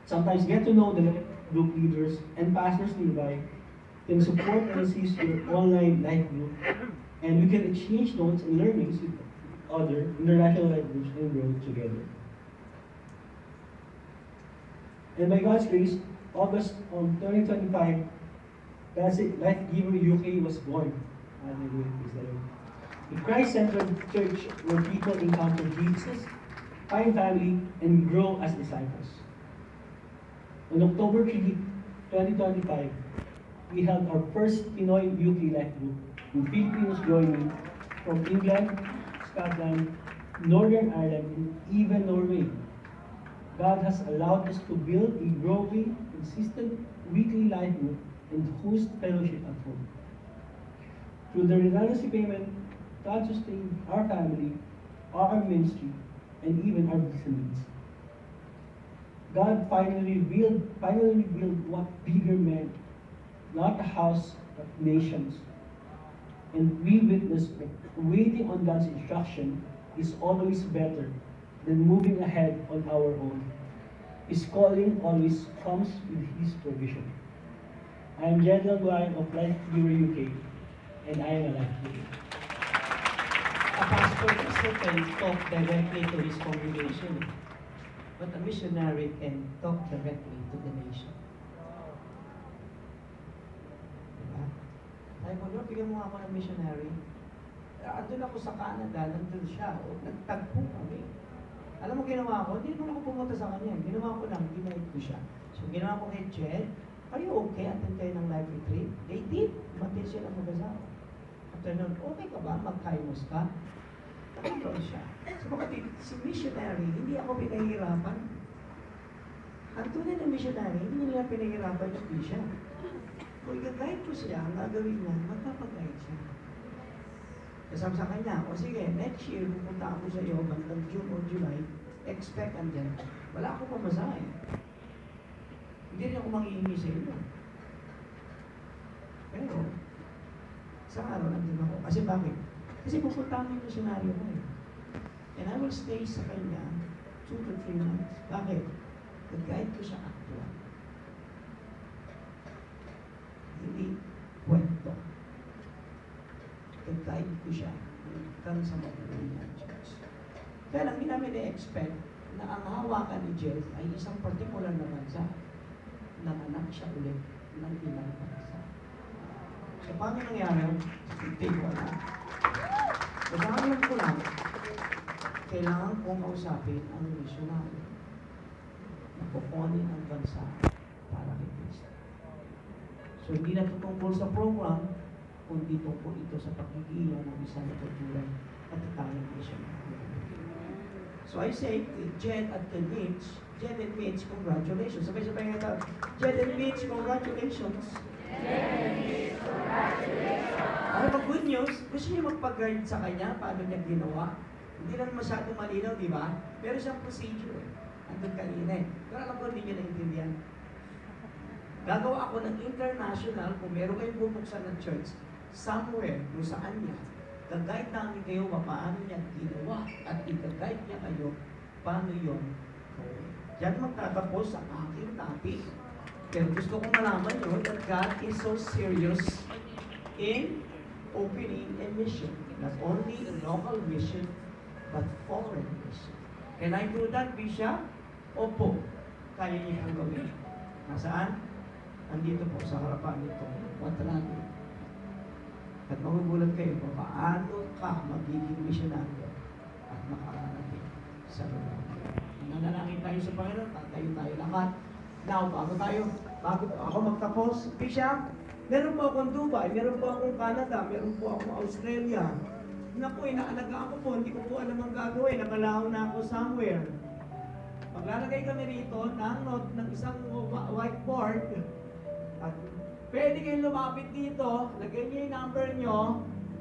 Sometimes get to know the group leaders and pastors nearby, can support and assist your online life group, and we can exchange notes and learnings with other international life groups and grow together. And by God's grace, August 2025, that's it, Life Giver UK was born. A Christ-centered church where people encounter Jesus, find family, and grow as disciples. On October 3, 2025, we held our first Pinoy UK Life Group, with Filipinos joining from England, Scotland, Northern Ireland, and even Norway. God has allowed us to build a growing, consistent weekly life group and host fellowship at home. Through the redundancy payment, God sustained our family, our ministry, and even our descendants. God finally revealed what bigger meant, not a house, but nations. And we witnessed that waiting on God's instruction is always better than moving ahead on our own. His calling always comes with His provision. I am General Guan of Life Giver UK, and I am a Life Giver. A pastor also can talk directly to his congregation, but a missionary can talk directly to the nation. Diba? Sabi ko, Lord, bigyan mo ako ng missionary. Andun ako sa Canada, nandun siya, o nagtagpo kami. Alam mo ginawa ko, hindi naman ako pumunta sa kanya. Ginawa ko lang, ginayad ko siya. So ginawa ko kay Jed, are you okay? Attend kayo ng life retreat? They did. Matin sila mag-asawa. After nun, okay ka ba? Mag-kainos ka? Nakagawa siya. So kapatid, si missionary, hindi ako pinahihirapan. Ang tunay ng missionary, hindi nila pinahihirapan yung siya. Kung i-guide ko siya, ang gagawin niya, magpapag-guide siya. Kasama sa kanya, o sige, next year, pupunta ako sa iyo, bandang June or July, expect andyan. Wala akong pamasahe. Hindi rin ako manghihingi sa iyo. Pero, sa araw, nandun ako. Kasi bakit? Kasi pupunta ko yung senaryo ko eh. And I will stay sa kanya 2 to 3 months. Bakit? Nag-guide ko siya actual. Hindi kwento. Nag-guide ko siya hanggang sa mabuhay niya ang church. Kaya lang, hindi namin na-expect na ang hawakan ni Jeff ay isang particular na bansa. Nanganak siya ulit ng ilang bansa. So, paano nangyari? Hindi ko alam. Kasama ko lang, kailangan kong kausapin ang missionary na kukunin ang bansa para kay Kristo. So, hindi na ito tungkol sa program, kundi tungkol ito sa pagkikiya ng isang natutulan at tatayang missionary. So, I say, Jed at the Mitch, Jed and Mitch, congratulations. Sabay-sabay nga tayo. Jed and Mitch, congratulations. Ano pag good news, gusto niyo magpag-guide sa kanya, paano niya ginawa? Hindi lang masyadong malinaw, di ba? Pero siyang procedure. Andun kanina eh. Pero alam ko, hindi niyo naintindihan. Gagawa ako ng international, kung meron kayong bubuksan ng church, somewhere, kung saan niya, gag-guide namin kayo paano niya ginawa at i-guide niya kayo paano yun. Diyan magtatapos sa aking topic. Pero gusto kong malaman nyo that God is so serious in opening a mission. Not only a local mission, but foreign mission. Can I do that, Bishop? Opo. Kaya niyo pong gawin. Nasaan? Andito po sa harapan nito. Waterloo. At magugulat kayo kung paano ka magiging missionaryo at makakarating sa lugar. Nanalangin tayo sa Panginoon, tatayo tayo lahat. Now, bago ako magtapos, Bishop, meron po akong Dubai, meron po akong Canada, meron po akong Australia. Naku, inaalagaan ko po, hindi ko po alam ang gagawin, nakalaho na ako somewhere. Maglalagay kami rito ng note ng isang whiteboard at pwede kayong lumapit dito, lagay niyo yung number niyo,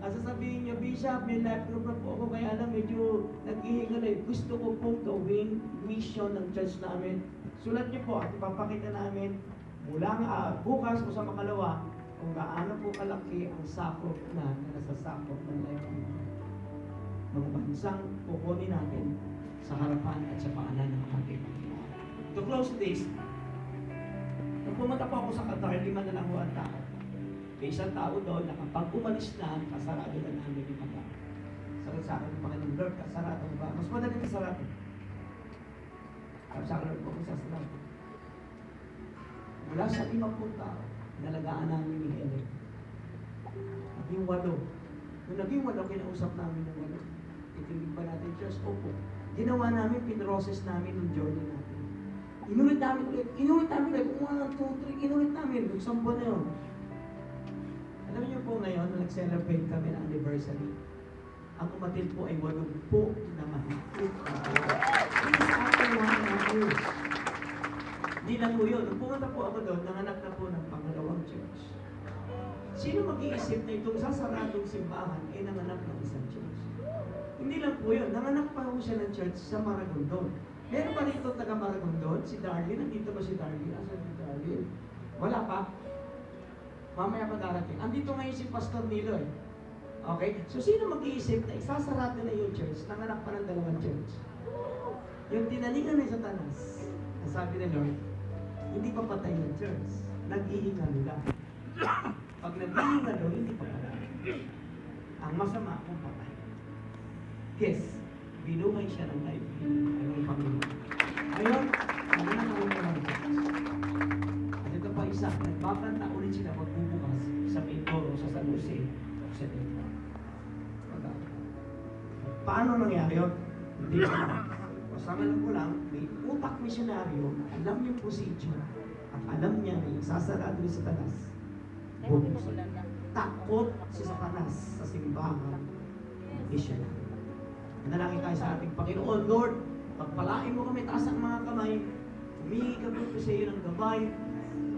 at sasabihin niyo, Bishop, may life group na po ako, kaya lang medyo naghihingalay. Gusto ko pong gawing mission ng church namin. Sulat niyo po at ipapakita namin mula bukas o sa makalawa kung gaano po kalaki ang sakop na nasasakop ng life group. Mga bansang kukunin natin sa harapan at sa paanan ng ating Panginoon. To close this, nung pumunta po ako sa Qatar, 5 na lang ang tao. May isang tao doon na kapag umalis na, kasarado na namin yung mga. Sagot sa akin ng Panginoon, Lord, kasarado ba? Mas madali kasarado. Sabi sa akin, Lord, kung sasarado. Mula sa 50 tao, nalagaan namin ni Helen. Naging 8. Nung naging 8, kinausap namin ng 8. Itinig ba natin, Diyos? Opo. Ginawa namin, pinroses namin yung journey natin. Inulit namin ulit. Kung 1, 2, 3, inulit namin. Yung 10 na yun. Alam niyo po ngayon, nag-celebrate kami ng anniversary. Ang umatil po ay 80 na mahigit. This after 1 years. Di lang po yun. Nung pumunta po ako doon, nanganak na po ng pangalawang church. Sino mag-iisip na itong sasaradong simbahan ay nanganak ng isang church? Hindi lang po yun. Nanganak pa po siya ng church sa Maragondon. Meron ba rito taga Maragondon? Si Darlene, nandito ba si Darlene? Asan si Darlene? Wala pa. Mamaya pa darating. Andito ngayon si Pastor Nilo eh. Okay? So sino mag-iisip na isasarado na yung church, nanganak pa ng 2 church? Yung tinaningan ni Satanas, sabi ni Lord, hindi pa patay ng church. Nag-iingalo lang. Pag nag-iingalo, hindi pa patay. Ang masama kung patay. Guess, binuhay siya ng life. Anong Panginoon? Ngayon, nanganak ako ng church. Ito pa isa, nagbabanta ulit sila magbubukas sa Mindoro, sa San Jose, sa Dito. Paano nangyari yun? Hindi ko alam. Kasamalan ko lang, may utak misyonaryo na alam yung procedure at alam niya na yung sasarado ni Satanas. Takot si Satanas sa simbahan misyonaryo. Manalangin tayo sa ating Panginoon, Lord, pagpalain mo kami, taas ang mga kamay, humingi kami po sa iyo ng gabay,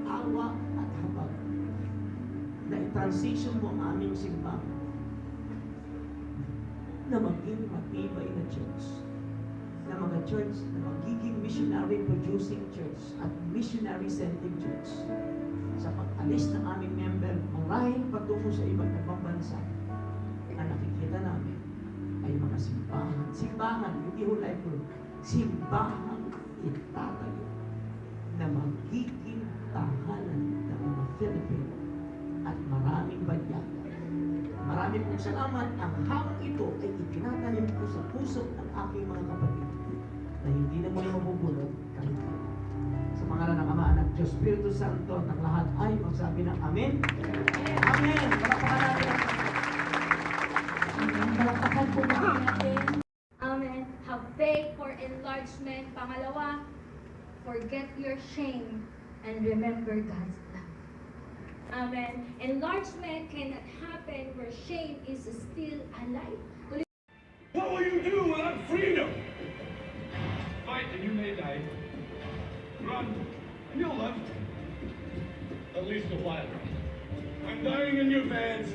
awa at habag na i-transition mo ang aming simbahan na maging matibay na church, na mga church na magiging missionary producing church at missionary sending church. Sa pag-alis ng aming member marahil patungo sa iba't ibang bansa, na nakikita namin ay mga simbahan, hindi ho life group, simbahan itatayo na magiging tahanan ng mga Filipino at maraming banyaga. Maraming pong salamat. Ang hamon ito ay itinatanim ko sa puso ng aking mga kapatid na hindi na muli mabubulog kahit kayo. Sa pangalan ng Ama, Anak, Diyos, Espiritu Santo, ng lahat ay magsabi ng Amen. Amen! Palakpakan natin ang Palakpakan po natin. Amen. Have faith for enlargement. Pangalawa, forget your shame and remember God's love. Amen. Enlargement cannot happen where shame is still alive. What will you do without freedom? Fight and you may die. Run and you'll live. At least a while. I'm dying in your beds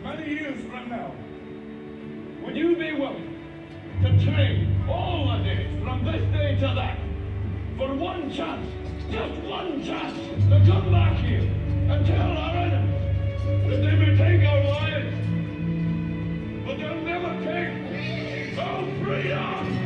many years from now. Would you be willing to trade all the days from this day to that for one chance, just one chance, to come back here and tell our enemies that they may take our lives, but they'll never take our freedom?